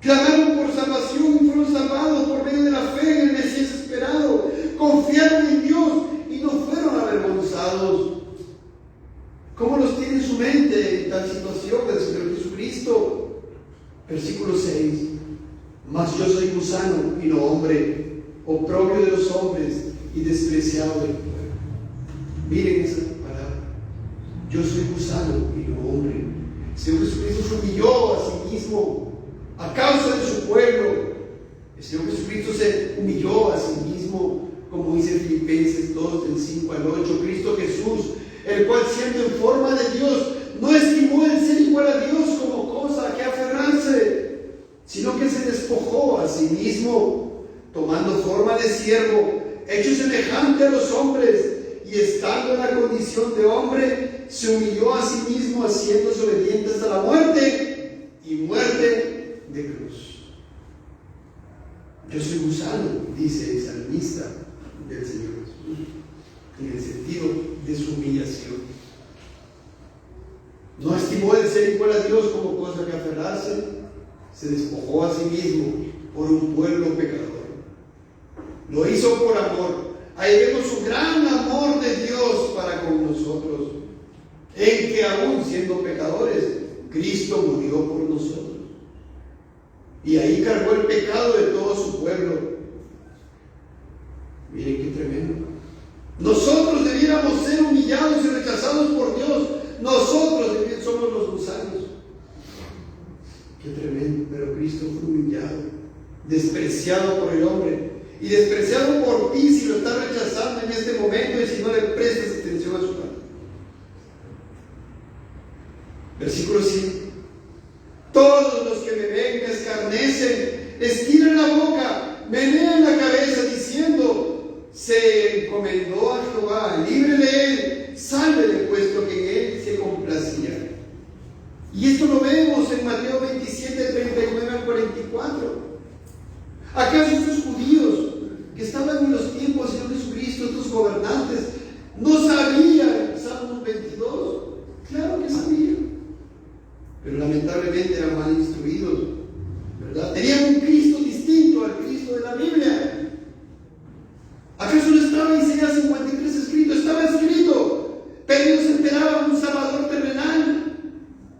Clamaron por salvación y fueron salvados por medio de la fe en el Mesías esperado. Confiaron en Dios y no fueron avergonzados. ¿Cómo los tiene en su mente en tal situación del Señor Jesucristo? Versículo 6. Mas yo soy gusano y no hombre, oprobio de los hombres y despreciado del pueblo. Miren esa palabra. Yo soy gusano y no hombre. El Señor Jesucristo se humilló a sí mismo a causa de su pueblo. El Señor Jesucristo se humilló a sí mismo, como dice Filipenses 2, del 5 al 8. Cristo Jesús, el cual siendo en forma de Dios, no estimó el ser igual a Dios como cosa a que aferrarse, sino que se despojó a sí mismo, tomando forma de siervo, hecho semejante a los hombres, y estando en la condición de hombre, se humilló a sí mismo, haciéndose obediente hasta la muerte, y muerte de cruz. Yo soy gusano, dice el salmista del Señor Jesús, en el sentido de su humillación. No estimó el ser igual a Dios como cosa que aferrarse, se despojó a sí mismo por un pueblo pecador. Lo hizo por amor. Ahí vemos un gran amor de Dios para con nosotros, en que aún siendo pecadores, Cristo murió por nosotros. Y ahí cargó el pecado de todo su pueblo. Miren qué tremendo. Nosotros debiéramos ser humillados y rechazados por Dios. Nosotros somos los gusanos. Qué tremendo. Pero Cristo fue humillado, despreciado por el hombre y despreciado por ti si lo estás rechazando en este momento y si no le prestas atención a su palabra. Versículo 5. Todos los que me ven me escarnecen, estiran la boca, menean la cabeza diciendo: se encomendó a Jehová, líbrele él, sálvele, puesto que en él se complacía. Y esto lo vemos en Mateo 27, 39 al 44. ¿Acaso estos judíos que estaban en los tiempos del Señor Jesucristo, estos gobernantes, no sabían Salmos 22? Claro que sabían, pero lamentablemente eran mal instruidos, ¿verdad? Tenían un Cristo distinto al Cristo de la Biblia. ¿Acaso no estaba Isaías 53 escrito? Estaba escrito, pero ellos esperaban un Salvador terrenal.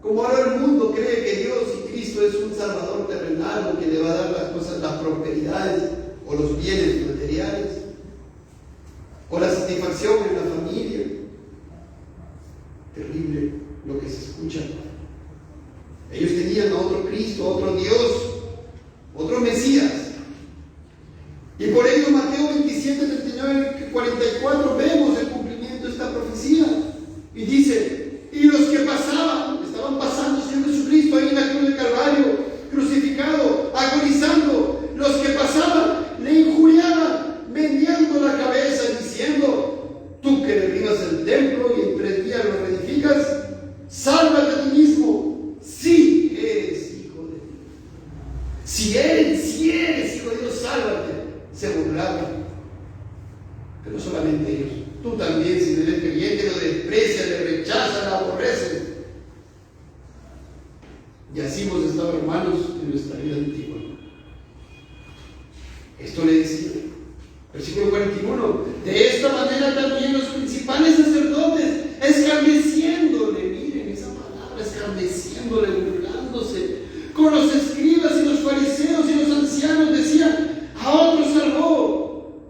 Como ahora el mundo cree que Dios y Cristo es un Salvador terrenal, que le va a dar las cosas, las prosperidades o los bienes materiales, o la satisfacción en la familia. terrible lo que se escucha. Ellos tenían a otro Cristo, otro Dios, otro Mesías. Y por ello Mateo 27, 39, 44 vemos el cumplimiento de esta profecía. Y dice, y los que estaban pasando Señor Jesucristo ahí en la cruz del Calvario, crucificado, agonizando, los que pasaban le injuriaban, meneando la cabeza, diciendo, tú que derribas el templo y en 3 días lo reedificas, sálvate a ti mismo, si eres hijo de Dios. Si eres hijo de Dios, sálvate. Se burlaban. Pero no solamente ellos, tú también, si eres creyente, lo desprecias, le rechazas, lo aborreces. Y así hemos estado, hermanos, en nuestra vida antigua. Esto le decía, versículo 41, de esta manera también los principales sacerdotes, escarneciéndole, miren esa palabra, escarneciéndole, burlándose, con los escribas y los fariseos y los ancianos, decían, a otros salvó,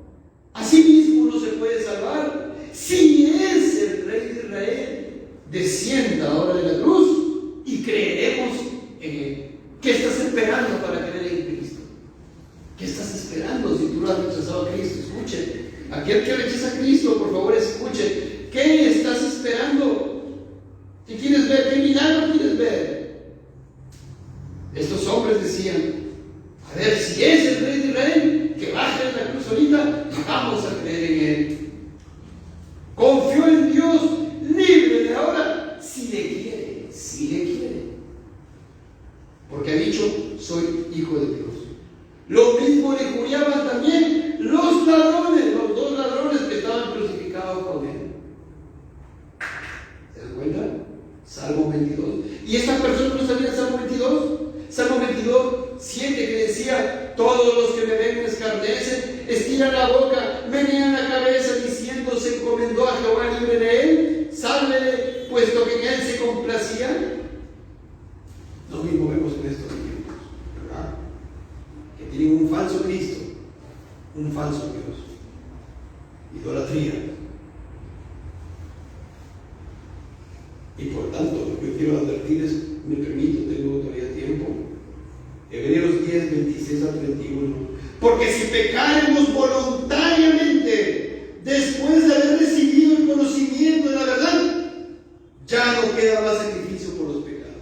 a sí mismo no se puede salvar. Si es el Rey de Israel, descienda ahora de la cruz y creeremos en Él. ¿Qué estás esperando para creer en Cristo? ¿Qué estás esperando si tú no has rechazado a Cristo? Escuche, aquel que rechaza a Cristo, por favor escuche, ¿qué estás esperando? ¿Qué quieres ver? ¿Qué milagro quieres ver? Estos hombres decían, a ver, si es el Rey de Israel, que baje de la cruz ahorita, vamos a creer en Él. Confió en Dios, libre de ahora, si le quiere. Porque ha dicho, soy hijo de Dios. Lo mismo le injuriaban también los ladrones, los 2 ladrones que estaban crucificados con Él. ¿Se dan cuenta? Salmo 22. ¿Y esta persona no sabía el Salmo 22? Salmo 22, 7, que decía, todos los que me ven me escarnecen, estiran la boca, menean la cabeza, diciendo, se encomendó a Jehová, libre de él, sálvele, puesto que en él se complacía. Lo mismo vemos en estos tiempos, ¿verdad? Que tienen un falso Cristo, un falso Dios, idolatría. Y por tanto, lo que quiero advertir es, me permito, tengo todavía tiempo, Hebreos 10, 26 al 31. Porque si pecaremos voluntariamente después de haber recibido el conocimiento de la verdad, ya no queda más sacrificio por los pecados.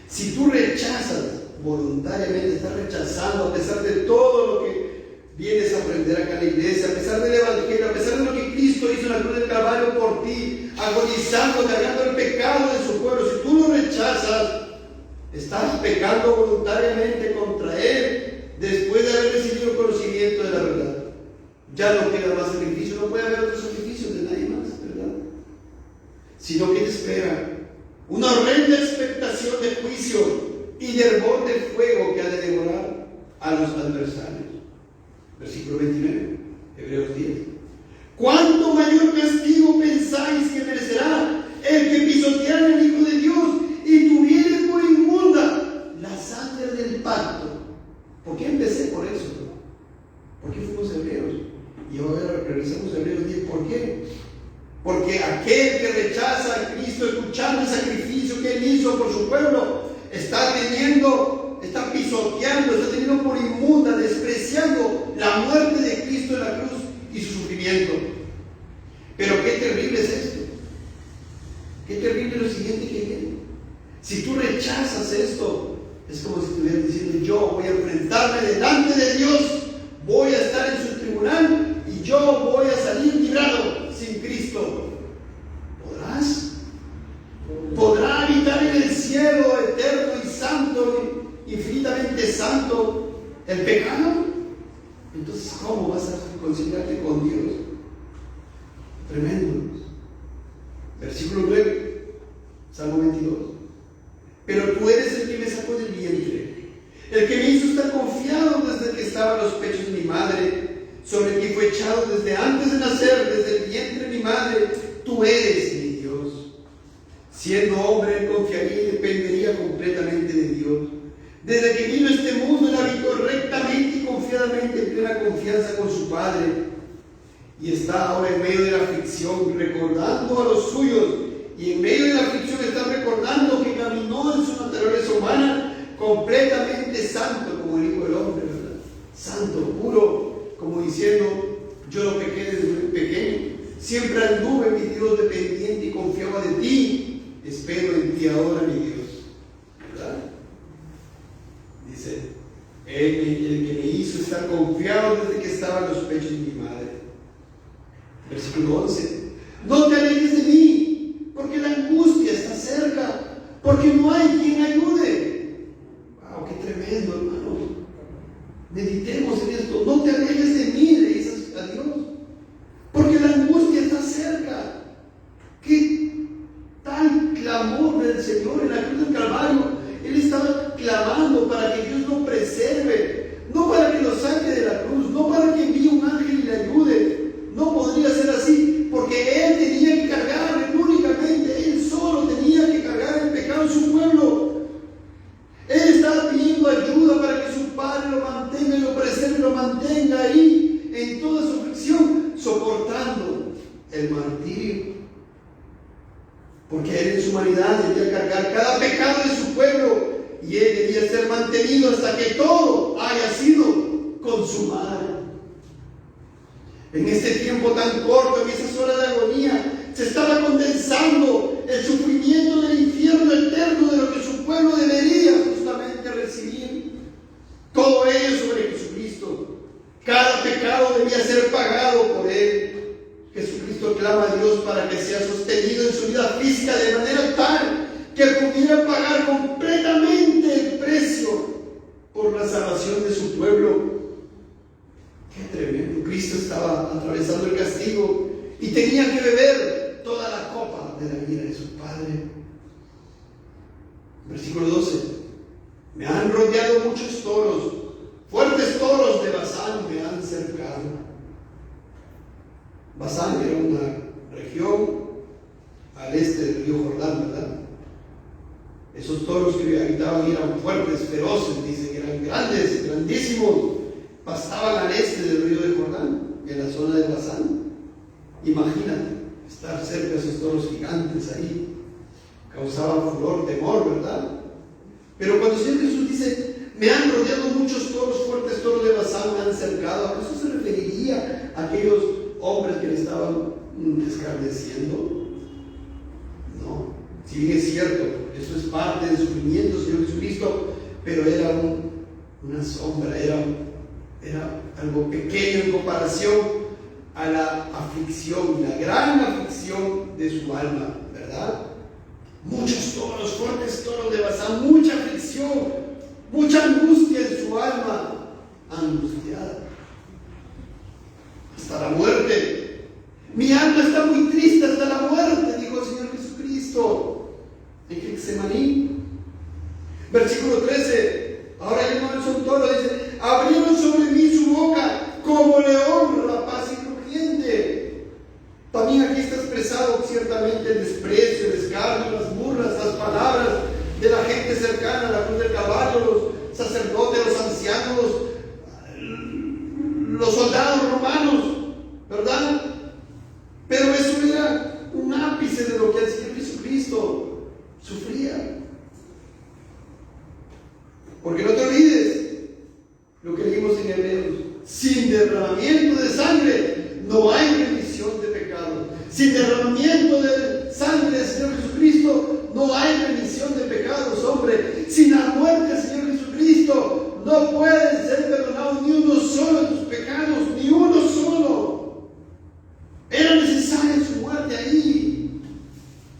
Si tú rechazas voluntariamente, estás rechazando a pesar de todo lo que vienes a aprender acá en la iglesia, a pesar del Evangelio, a pesar de lo que Cristo hizo en la cruz del Calvario por ti, agonizando, cargando el pecado de su pueblo, si tú lo rechazas, estás pecando voluntariamente contra Él después de haber recibido el conocimiento de la verdad. Ya no queda más sacrificio, no puede haber otros sacrificios de nadie más, ¿verdad? Sino que te espera una horrenda expectación de juicio y de hervor de fuego que ha de devorar a los adversarios. Versículo 29, Hebreos 10. ¿Cuánto mayor castigo pensáis que merecerá el que pisoteara el Hijo de Dios y tuviere por inmunda la sangre del pacto? ¿Por qué empecé por eso? ¿Por qué fuimos hebreos? Y ahora regresamos a Hebreos 10. ¿Por qué? Porque aquel que rechaza a Cristo, escuchando el sacrificio que Él hizo por su pueblo, está pisoteando, está teniendo por inmunda, despreciando la muerte de Cristo en la cruz y su sufrimiento. Pero qué terrible es esto. Qué terrible lo siguiente que viene. Si tú rechazas esto, es como si estuvieras diciendo, yo voy a enfrentarme delante de Dios, voy a estar en su tribunal y yo voy a salir librado sin Cristo. ¿Podrás? ¿Podrá habitar en el cielo eterno y santo, infinitamente santo, el pecado? Entonces, ¿cómo vas a reconciliarte con Dios? Tremendo. Versículo 9, Salmo 22. Pero tú eres el que me sacó del vientre, el que me hizo estar confiado desde que estaba en los pechos de mi madre, sobre el que fue echado desde antes de nacer, desde el vientre de mi madre. Tú eres mi Dios. Siendo hombre, confiaría y dependería completamente de Dios. Desde que vino a este mundo, él habitó rectamente y confiadamente, en plena confianza con su Padre. Y está ahora en medio de la aflicción, recordando a los suyos y en medio de la aflicción está recordando que caminó en su naturaleza humana completamente santo como el Hijo del Hombre, ¿verdad? Santo, puro, como diciendo, yo no pequé desde muy pequeño, siempre anduve, mi Dios, dependiente y confiaba de ti, espero en ti ahora, mi Dios, ¿verdad? Dice, el que me hizo estar confiado desde que estaba en los pechos de mi madre. Versículo 11, no te alejes de mí, porque la angustia está cerca, porque no hay quien ayude. Wow, qué tremendo, hermano. Meditemos en esto. No te alejes de mí, le dices a Dios, porque la angustia está cerca. Qué tal clamor del Señor en la cruz del Calvario. Él estaba clamando para que Dios lo preserve, no para que lo saque de la cruz, no para que envíe un ángel y le ayude. No podría ser así, porque Él tenía que cargar, únicamente Él solo tenía que cargar el pecado de su pueblo. Él estaba pidiendo ayuda para que su Padre lo mantenga y lo preserve y lo mantenga ahí en toda su aflicción, soportando el martirio. Porque Él en su humanidad debía cargar cada pecado de su pueblo y Él debía ser mantenido hasta que todo haya sido consumado. En este tiempo tan corto, en esas horas de agonía, se estaba condensando el sufrimiento del infierno eterno de lo que su pueblo debería justamente recibir. Todo ello sobre Jesucristo. Cada pecado debía ser pagado por Él. Jesucristo clama a Dios para que sea sostenido en su vida física de manera tal que pudiera pagar completamente el precio por la salvación de su pueblo. Qué tremendo. Cristo estaba atravesando el castigo y tenía que beber toda la copa de la ira de su Padre. Versículo 12. Me han rodeado muchos toros, fuertes toros de Basán me han cercado. Basán era una región al este del río Jordán, ¿verdad? Esos toros que habitaban eran fuertes, feroces, dicen, eran grandes, grandísimos. Pastaban al este del río de Jordán, en la zona de Basán. Imagínate, estar cerca de esos toros gigantes ahí. Causaba furor, temor, ¿verdad? Pero cuando el Señor Jesús dice, me han rodeado muchos toros, fuertes toros de Basán me han cercado, ¿a eso se referiría a aquellos hombres que le estaban escarneciendo? No, si bien es cierto, eso es parte del sufrimiento del Señor Jesucristo, pero era una sombra, era algo pequeño en comparación a la aflicción, la gran aflicción de su alma, ¿verdad? Muchos toros, fuertes toros de Basán, mucha aflicción, mucha angustia en su alma, angustiada hasta la muerte. Mi alma está muy triste hasta la muerte, dijo el Señor Jesucristo en Getsemaní. Versículo 13. Ahora ya no son toros, dice, abrieron sobre mí su boca como león rapaz y crujiente. También aquí está expresado ciertamente el desprecio, el escarnio, las burlas, las palabras de la gente cercana a la cruz del Calvario, los sacerdotes, los ancianos, los soldados romanos, ¿verdad? Pero eso era un ápice de lo que el Señor Jesucristo sufría. Porque no te olvides lo que leímos en Hebreos: sin derramamiento de sangre no hay remisión de pecados. Sin derramamiento de sangre del Señor Jesucristo no hay remisión de pecados, hombre. Sin la muerte del Señor Jesucristo no pueden ser perdonados ni uno solo de tus pecados, ni uno solo. Era necesaria su muerte ahí.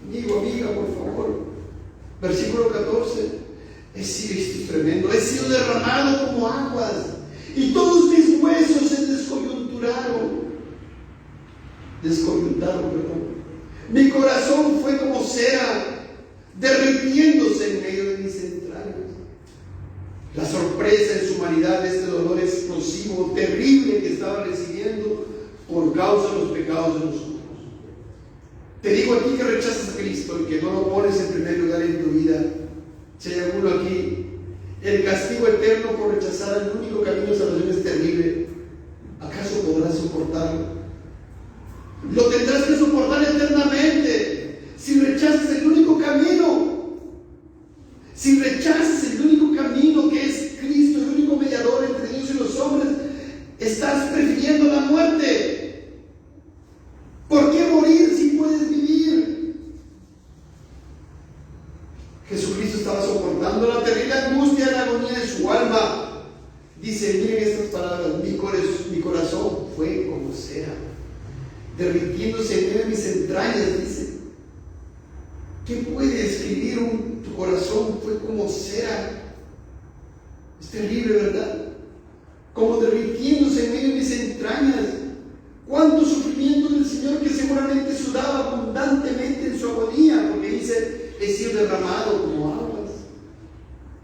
Amigo, amiga, por favor. Versículo 14. Esto es tremendo. He sido derramado como aguas y todos mis huesos se descoyuntaron. Mi corazón fue como cera, derritiéndose en medio de mis entrañas. La sorpresa en su humanidad de este dolor explosivo, terrible que estaba recibiendo por causa de los pecados de nosotros. Te digo a ti que rechazas a Cristo y que no lo pones en primer lugar en tu vida. Si hay alguno aquí, el castigo eterno por rechazar el único camino de salvación es terrible. ¿Acaso podrás soportarlo? Lo tendrás que soportar eternamente. Si rechazas derritiéndose en medio de mis entrañas, dice. ¿Qué puede escribir tu corazón? Fue como cera. Es terrible, ¿verdad? Como derritiéndose en medio de mis entrañas. Cuánto sufrimiento del Señor, que seguramente sudaba abundantemente en su agonía, porque dice, he sido derramado como aguas,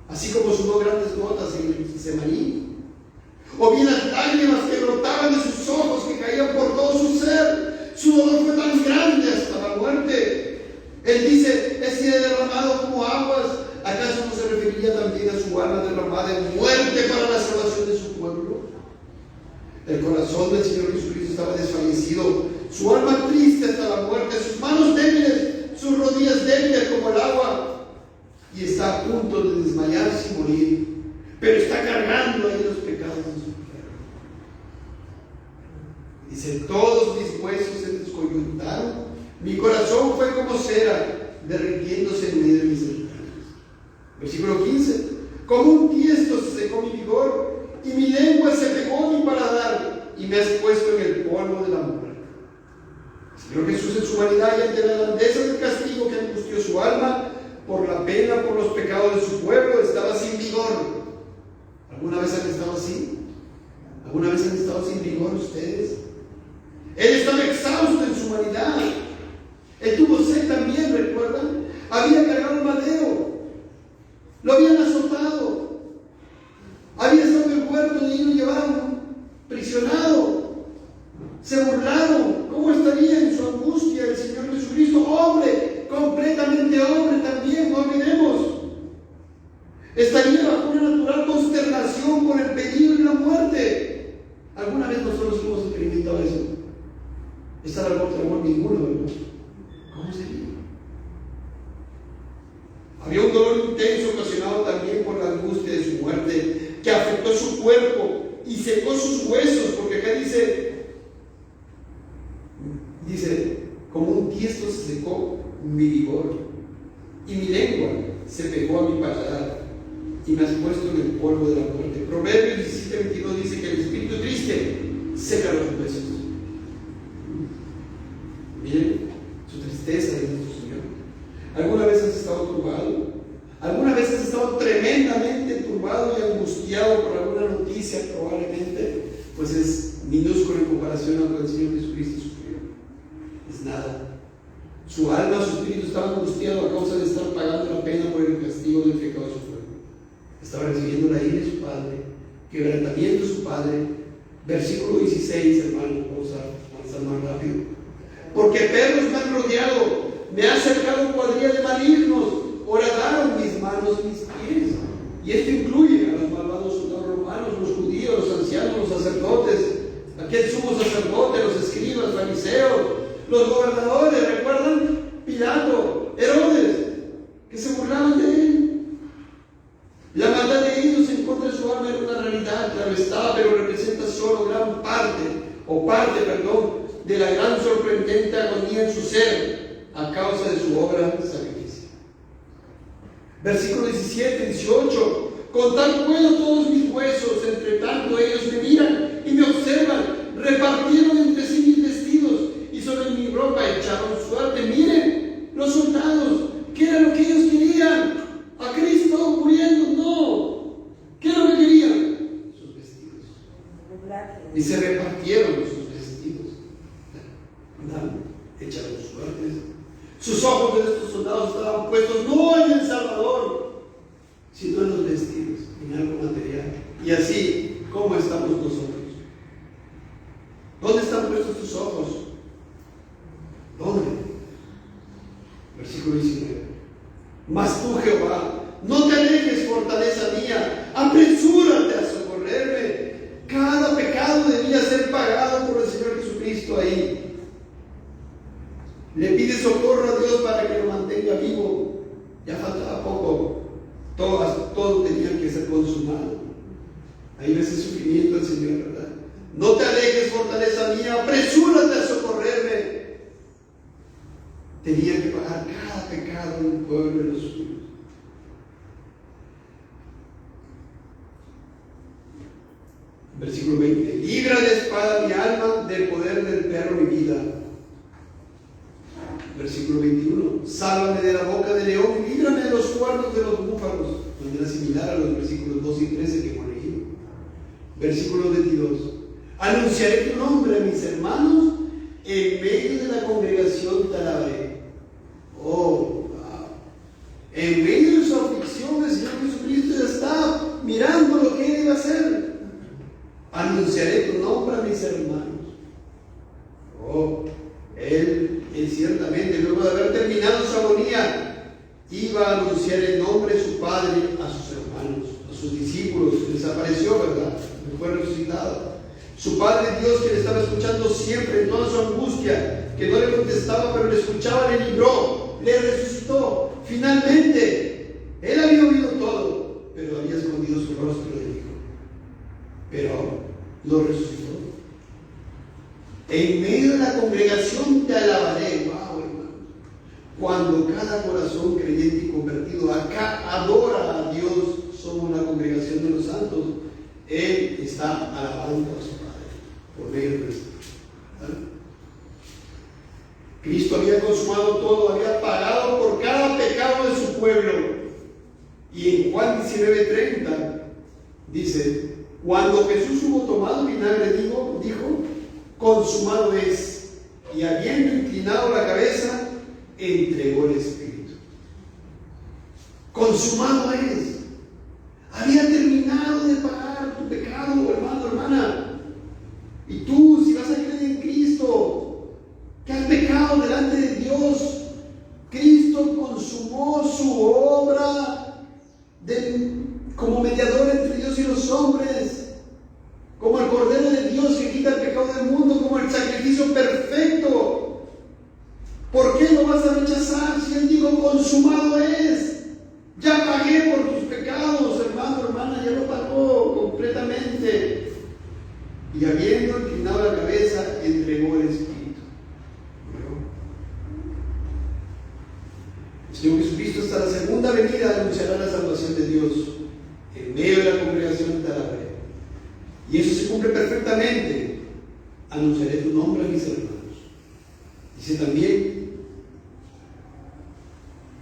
así como sudó grandes gotas en el Getsemaní. O bien las lágrimas que brotaban de sus ojos, que caían por todo su ser. Su dolor fue tan grande hasta la muerte. Él dice, he sido derramado como aguas. ¿Acaso no se referiría también a su alma derramada en muerte para la salvación de su pueblo? El corazón del Señor Jesucristo estaba desfallecido, su alma triste hasta la muerte, sus manos débiles, sus rodillas débiles como el agua, y está a punto de desmayarse y morir, pero está cargando ahí los pecados de su pueblo. Dice, todos mis huesos se descoyuntaron, mi corazón fue como cera, derritiéndose en medio de mis entrañas. Versículo 15, como un tiesto se secó mi vigor, y mi lengua se pegó a mi paladar, y me has puesto en el polvo de la muerte. El Señor Jesús en su humanidad y ante la grandeza del castigo que angustió su alma, por la pena, por los pecados de su pueblo, estaba sin vigor. ¿Alguna vez han estado así? ¿Alguna vez han estado sin vigor ustedes? Él estaba exhausto en su humanidad. Él tuvo sed también, ¿recuerdan? Había cargado el madero, lo habían azotado, había estado en el huerto donde ellos lo llevaron prisionado, se burlaron. ¿Cómo estaría en su angustia el Señor Jesucristo? Hombre, completamente hombre también, no olvidemos. Estaría bajo una natural consternación por el peligro y la muerte. ¿Alguna vez nosotros hemos experimentado eso? Estar al borde del amor, ninguno, ¿verdad? ¿Cómo sería? Había un dolor intenso ocasionado también por la angustia de su muerte, que afectó su cuerpo y secó sus huesos, porque acá dice, como un tiesto se secó mi vigor, y mi lengua se pegó a mi paladar, y me has puesto en el polvo de la muerte. Proverbios 17:22 dice que el espíritu triste seca los huesos. Miren, su tristeza es nuestro Señor. ¿Alguna vez has estado turbado? ¿Alguna vez has estado tremendamente turbado y angustiado por alguna noticia? Probablemente, pues es minúsculo en comparación a lo que el Señor Jesucristo sufrió. Es nada. Su alma, su espíritu estaba angustiado a causa de estar pagando la pena por el castigo del pecado de su pueblo. Estaba recibiendo la ira de su padre, quebrantamiento de su padre. Versículo 16, hermano, vamos a avanzar más rápido. Porque perros me han rodeado, me ha cercado cuadrilla de malignos, horadaron mis manos, mis pies. Y esto incluye a los malvados soldados romanos, los judíos, los ancianos, los sacerdotes, aquel sumo sacerdote, los escribas, fariseos, los gobernadores, ¿recuerdan? Pilato, Herodes, que se burlaban de él. La maldad de ellos en contra de su alma era una realidad, claro estaba, pero representa solo parte, de la gran sorprendente agonía en su ser a causa de su obra sacrificial. Versículo 17, 18. Con tal puedo todos mis huesos, entre tanto ellos me miran y me observan, repartieron entre sí mis vestidos y sobre mi ropa echaron suerte. Miren, los soldados, ¿qué era lo que ellos querían? ¿A Cristo muriendo? No. ¿Qué es lo que querían? Sus vestidos. Y se repartieron sus vestidos. Echaron suertes. Sus ojos de estos soldados estaban puestos no en el Salvador, sino en los vestidos, en algo material. Y así, ¿cómo estamos nosotros? ¿Dónde están puestos tus ojos? ¿Dónde? Versículo 19. Mas tú, Jehová, no te alejes, fortaleza mía, apresúrate a socorrerme. Cada pecado debía ser pagado por el Señor Jesucristo ahí. Le pide socorro a Dios para que lo mantenga vivo. Ya faltaba poco. Todo tenía que ser consumado. Ahí ves el sufrimiento del Señor, ¿verdad? No te alejes, fortaleza mía, apresúrate a socorrerme. Tenía que pagar cada pecado del pueblo de los suyos. Versículo 20. Libra de espada mi alma, del poder del perro mi vida. versículo 21. Sálvame de la boca del león y líbrame de los cuernos de los búfalos. De manera similar a los versículos 2 y 13 que hemos leído. Versículo 22. Anunciaré tu nombre a mis hermanos, en medio de la congregación te alabaré. Oh, wow. En medio de su aflicción, el Señor Jesucristo ya está mirando lo que Él iba a hacer. Anunciaré tu nombre a mis hermanos. Oh, Él ciertamente, luego de haber terminado su agonía, iba a anunciar el nombre de su Padre a sus hermanos, a sus discípulos. Desapareció, ¿verdad? Fue resucitado. Su Padre Dios, que le estaba escuchando siempre en toda su angustia, que no le contestaba, pero le escuchaba, le libró, le resucitó. Finalmente, Él había oído todo, pero había escondido su rostro del Hijo. Pero lo resucitó. En medio de la congregación te alabaré. Wow, hermano. Cuando cada corazón creyente y convertido acá adora a Dios, somos la congregación de los santos, Él está alabando a su Padre por medio de Cristo. Cristo había consumado todo, había pagado por cada pecado de su pueblo. Y en Juan 19:30 dice: cuando Jesús hubo tomado vinagre, dijo, consumado es, y habiendo inclinado la cabeza, entregó el Espíritu. Consumado es. Había terminado de pagar tu pecado, hermano, hermana. Y tú, si vas a creer en Cristo, que has pecado delante de Dios, Cristo consumó su obra como mediador entre Dios y los hombres, como el Cordero de Dios que quita el pecado del mundo, como el sacrificio perfecto. ¿Por qué lo vas a rechazar si Él dijo consumado es? Ya pagué por tus pecados, hermano, hermana, ya lo pagó completamente. Y habiendo inclinado la cabeza, entregó el Espíritu. El Señor Jesucristo hasta la segunda venida anunciará la salvación de Dios. En medio de la congregación te alabaré. Y eso se cumple perfectamente. Anunciaré tu nombre a mis hermanos. Dice también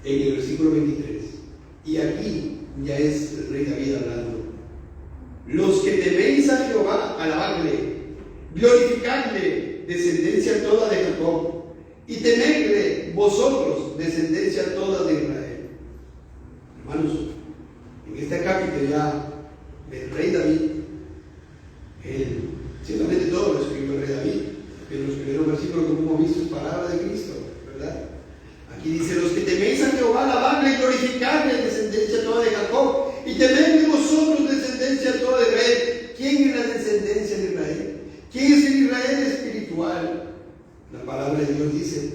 en el versículo 23. Y aquí ya es el rey David hablando. Los que teméis a Jehová, alabadle, glorificadle, descendencia toda de Jacob, y temedle vosotros, descendencia toda de Israel. Hermanos, en este capítulo ya del rey David, ciertamente todo lo escribió el rey David, pero los primeros versículos, como hemos visto, es palabra de Cristo, ¿verdad? Aquí dice: los que teméis a Jehová, alabadle y glorificadle, descendencia toda de Jacob, y temedle vosotros, descendencia toda de Israel. ¿Quién es la descendencia de Israel? ¿Quién es el Israel espiritual? La palabra de Dios dice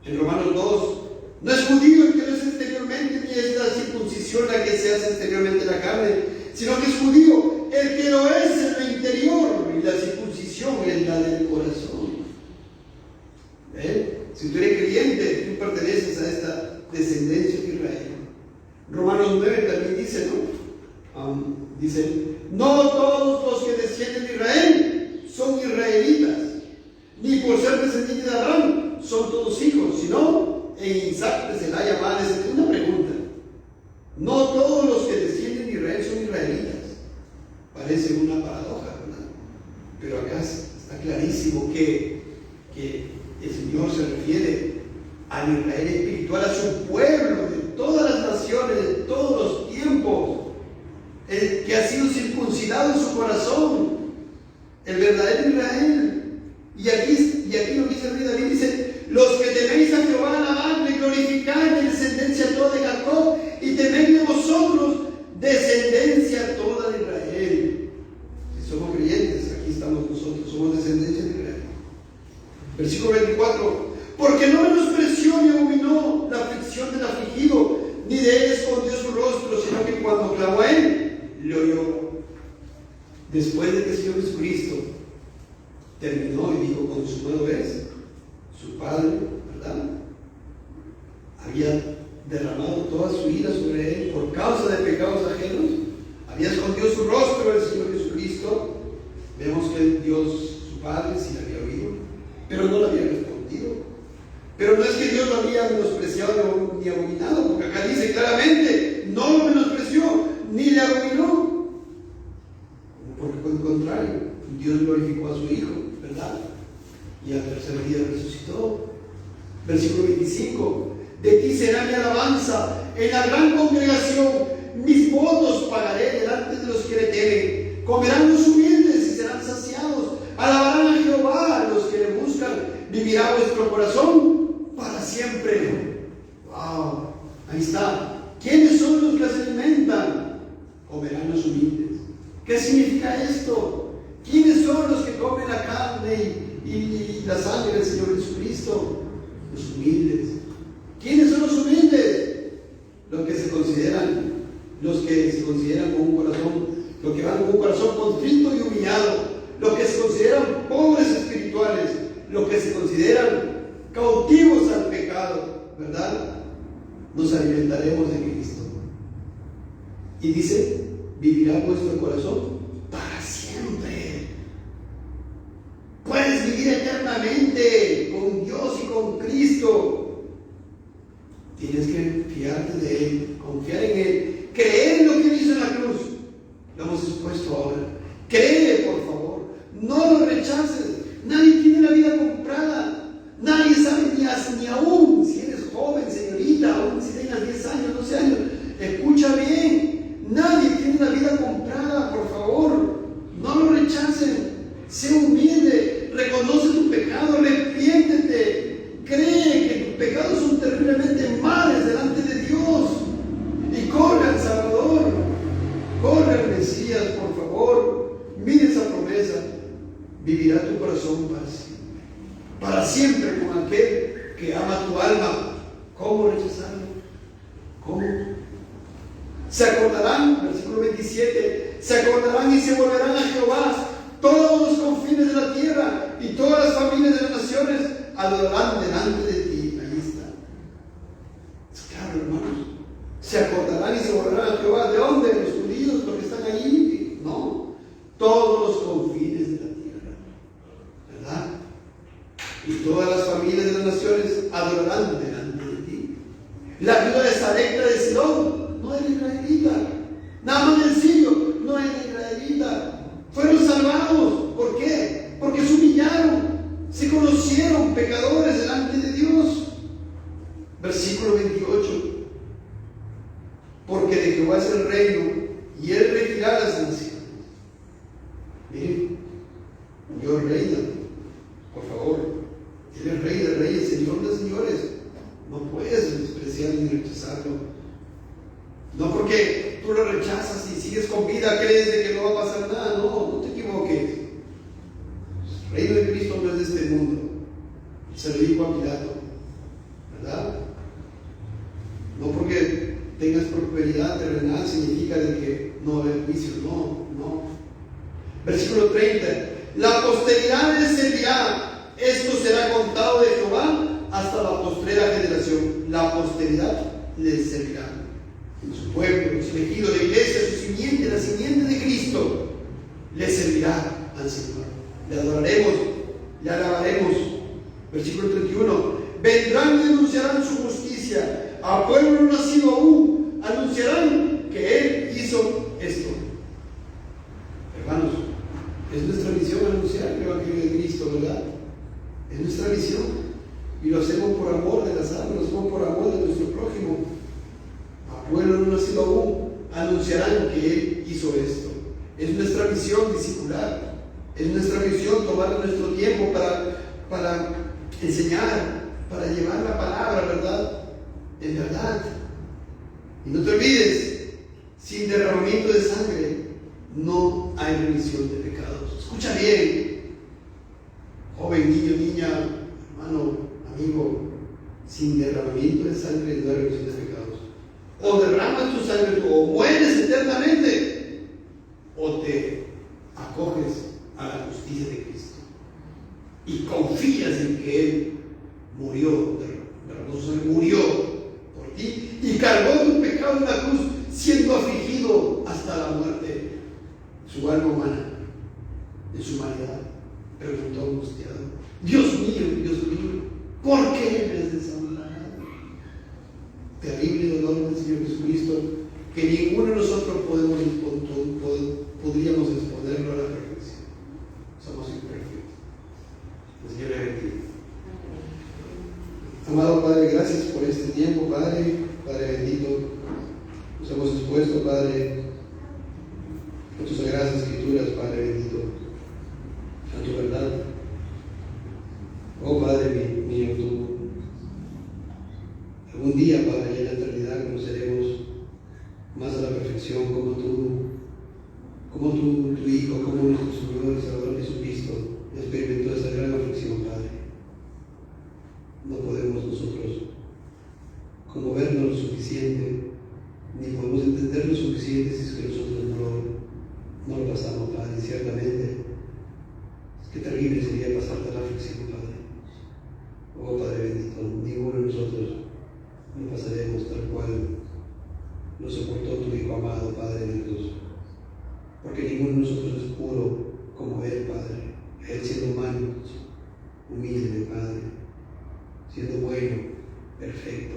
en Romanos 2: no es judío el que lo es exteriormente, ni es la circuncisión la que se hace exteriormente en la carne, sino que es judío el que lo es en lo interior, y la circuncisión es la del corazón. Si tú eres creyente, tú perteneces a esta descendencia de Israel. Romanos 9 también dice, ¿no? Dice: no todos los que descienden de Israel son israelitas, ni por ser descendientes de Abraham son todos hijos, sino en Isaac se la llamada. Es una pregunta. No todos los que descienden de Israel son israelitas. Parece una paradoja, ¿verdad? Pero acá está clarísimo que el Señor se refiere al Israel espiritual, a su pueblo de todas las naciones, de todos los tiempos, el que ha sido circuncidado en su corazón, el verdadero Israel. Y aquí lo dice el rey David, dice: los que teméis a Jehová, alabadle, glorificadle, descendencia toda de Jacob, y temedle vosotros, descendencia toda de Israel. Si somos creyentes, aquí estamos nosotros, somos descendencia de Israel. Versículo 24: porque no menospreció ni abominó la aflicción del afligido, ni de él escondió su rostro, sino que cuando clamó a él, le oyó. Después de que el Señor Jesucristo terminó y dijo: consumado es, su Padre, ¿verdad?, había derramado toda su ira sobre él por causa de pecados ajenos, había escondido su rostro del Señor Jesucristo. Vemos que Dios, su Padre, sí le había oído, pero no lo había respondido. Pero no es que Dios lo había menospreciado ni abominado, porque acá dice claramente, no lo menospreció ni le abominó. Porque por el contrario, Dios glorificó a su Hijo, ¿verdad? Y al tercer día resucitó. Versículo 25: de ti será mi alabanza en la gran congregación, mis votos pagaré delante de los que le temen. Comerán los humildes y serán saciados, alabarán a Jehová los que le buscan, vivirá vuestro corazón para siempre. Wow, ahí está. ¿Quiénes son los que se alimentan? Comerán los humildes. ¿Qué significa esto? ¿Quiénes son los que comen la carne y la sangre del Señor Jesucristo? Los humildes. ¿Quiénes son los humildes? Los que se consideran con un corazón, los que van con un corazón contrito y humillado, los que se consideran pobres espirituales, los que se consideran cautivos al pecado, ¿verdad? Nos alimentaremos de Cristo. Y dice, vivirá vuestro corazón para siempre. Puedes vivir eternamente con Dios y con Cristo. Tienes que fiarte de Él, confiar en Él, creer en lo que Él hizo en la cruz. Lo hemos expuesto ahora. Cree, por favor. No lo rechaces. Nadie tiene la vida comprada. Nadie sabe ni aún si eres joven, señorita, aún si tengas 10 años, 12 años. Escucha bien. Nadie tiene la vida comprada, por favor. No lo rechacen. Sé humilde. Reconoce tu pecado. Arrepiéntete. Cree que tus pecados son terriblemente males delante de Dios. Y corre al Salvador. Corre al Mesías, por favor. Mire esa promesa. Vivirá tu corazón para siempre con aquel que ama tu alma. ¿Cómo rechazarlo? ¿Cómo? Se acordarán, versículo 27, se acordarán y se volverán a Jehová todos los confines de la tierra, y todas las familias de las naciones adorarán delante de ti. Ahí está. Claro, hermanos. Se acordarán y se volverán a Jehová. ¿De dónde? ¿Los judíos, los que están allí? No. Todos los confines de la tierra. ¿Verdad? Y todas las familias de las naciones adorarán delante de ti. La viuda de Sarepta de Sidón no era israelita. Naamán el sirio no era israelita. Fueron salvados. ¿Por qué? Porque se humillaron. Se conocieron pecadores delante de Dios. Versículo 28. Porque de Jehová es el reino, y Él regirá las naciones. Miren, Dios reina, por favor. Él es Rey de reyes, Señor de señores. No puedes despreciar ni rechazarlo. No porque tú lo rechazas y sigues con vida, crees de que no va a pasar nada. No, no te equivoques. El reino de Cristo no es de este mundo. Se lo dijo a Pilato, ¿verdad? No porque tengas prosperidad terrenal significa de que no va a haber juicio. No. Versículo 30. La posteridad les servirá. Esto será contado de Jehová hasta la postrera generación. La posteridad les servirá. En su pueblo, en su elegido, la iglesia, su simiente, la simiente de Cristo, les servirá al Señor. Le adoraremos, le alabaremos. Versículo 31. Vendrán y denunciarán su justicia. A pueblo no nacido aún, anunciarán que Él hizo esto. Hermanos, es nuestra misión anunciar el Evangelio de Cristo, ¿verdad? Es nuestra misión. Y lo hacemos por amor de las almas, lo hacemos por amor de nuestro prójimo. A pueblo no nacido aún, anunciarán que Él hizo esto. Es nuestra misión discipular. Es nuestra misión tomar nuestro tiempo para enseñar, para llevar la palabra, ¿verdad? En verdad. Y no te olvides, sin derramamiento de sangre no hay remisión de pecados. Escucha bien, joven, niño, niña, hermano, amigo, sin derramamiento de sangre no hay remisión de pecados. O derramas tu sangre o mueres eternamente, o te acoges a la justicia de Cristo y confías en que Él murió, murió por ti y cargó tu pecado en la cruz, siendo afligido hasta la muerte. Su alma humana, en su humanidad, preguntó angustiado: Dios mío, ¿por qué me has desamparado? terrible dolor del Señor Jesucristo, que ninguno de nosotros podríamos exponerlo a la perfección. Somos imperfectos. El Señor le bendiga. Amado Padre, gracias por este tiempo, Padre. Padre bendito, nos hemos expuesto, Padre, a tus sagradas escrituras, Padre bendito, a tu verdad. Oh Padre mío, tú, algún día, Padre, ya en la eternidad conoceremos más a la perfección como tu Hijo, como nuestro Señor y Salvador Jesucristo experimentó esta gran aflicción, Padre. No podemos nosotros conmovernos lo suficiente, ni podemos entender lo suficiente si es que nosotros no lo pasamos, Padre. Y ciertamente, qué terrible sería pasar tal aflicción, Padre. Oh Padre bendito, ninguno de nosotros lo pasaremos tal cual lo soportó tu Hijo amado, Padre de Dios. Porque ninguno de nosotros es puro como Él, Padre. Él siendo humano, humilde, Padre, siendo bueno, perfecto.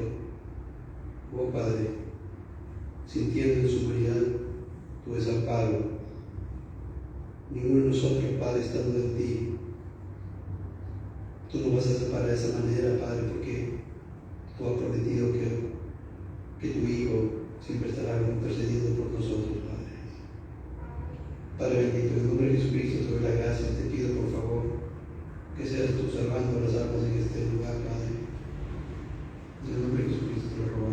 Oh Padre, sintiendo en su humanidad tu desamparo. Ninguno de nosotros, Padre, estando en ti, tú no vas a separar de esa manera, Padre, porque tú has prometido que tu Hijo siempre estará intercediendo por nosotros, Padre. Padre bendito, en el nombre de Jesucristo te doy la gracia, te pido por favor que seas tú salvando las almas en este lugar, Padre. En el nombre de Jesucristo te lo robo.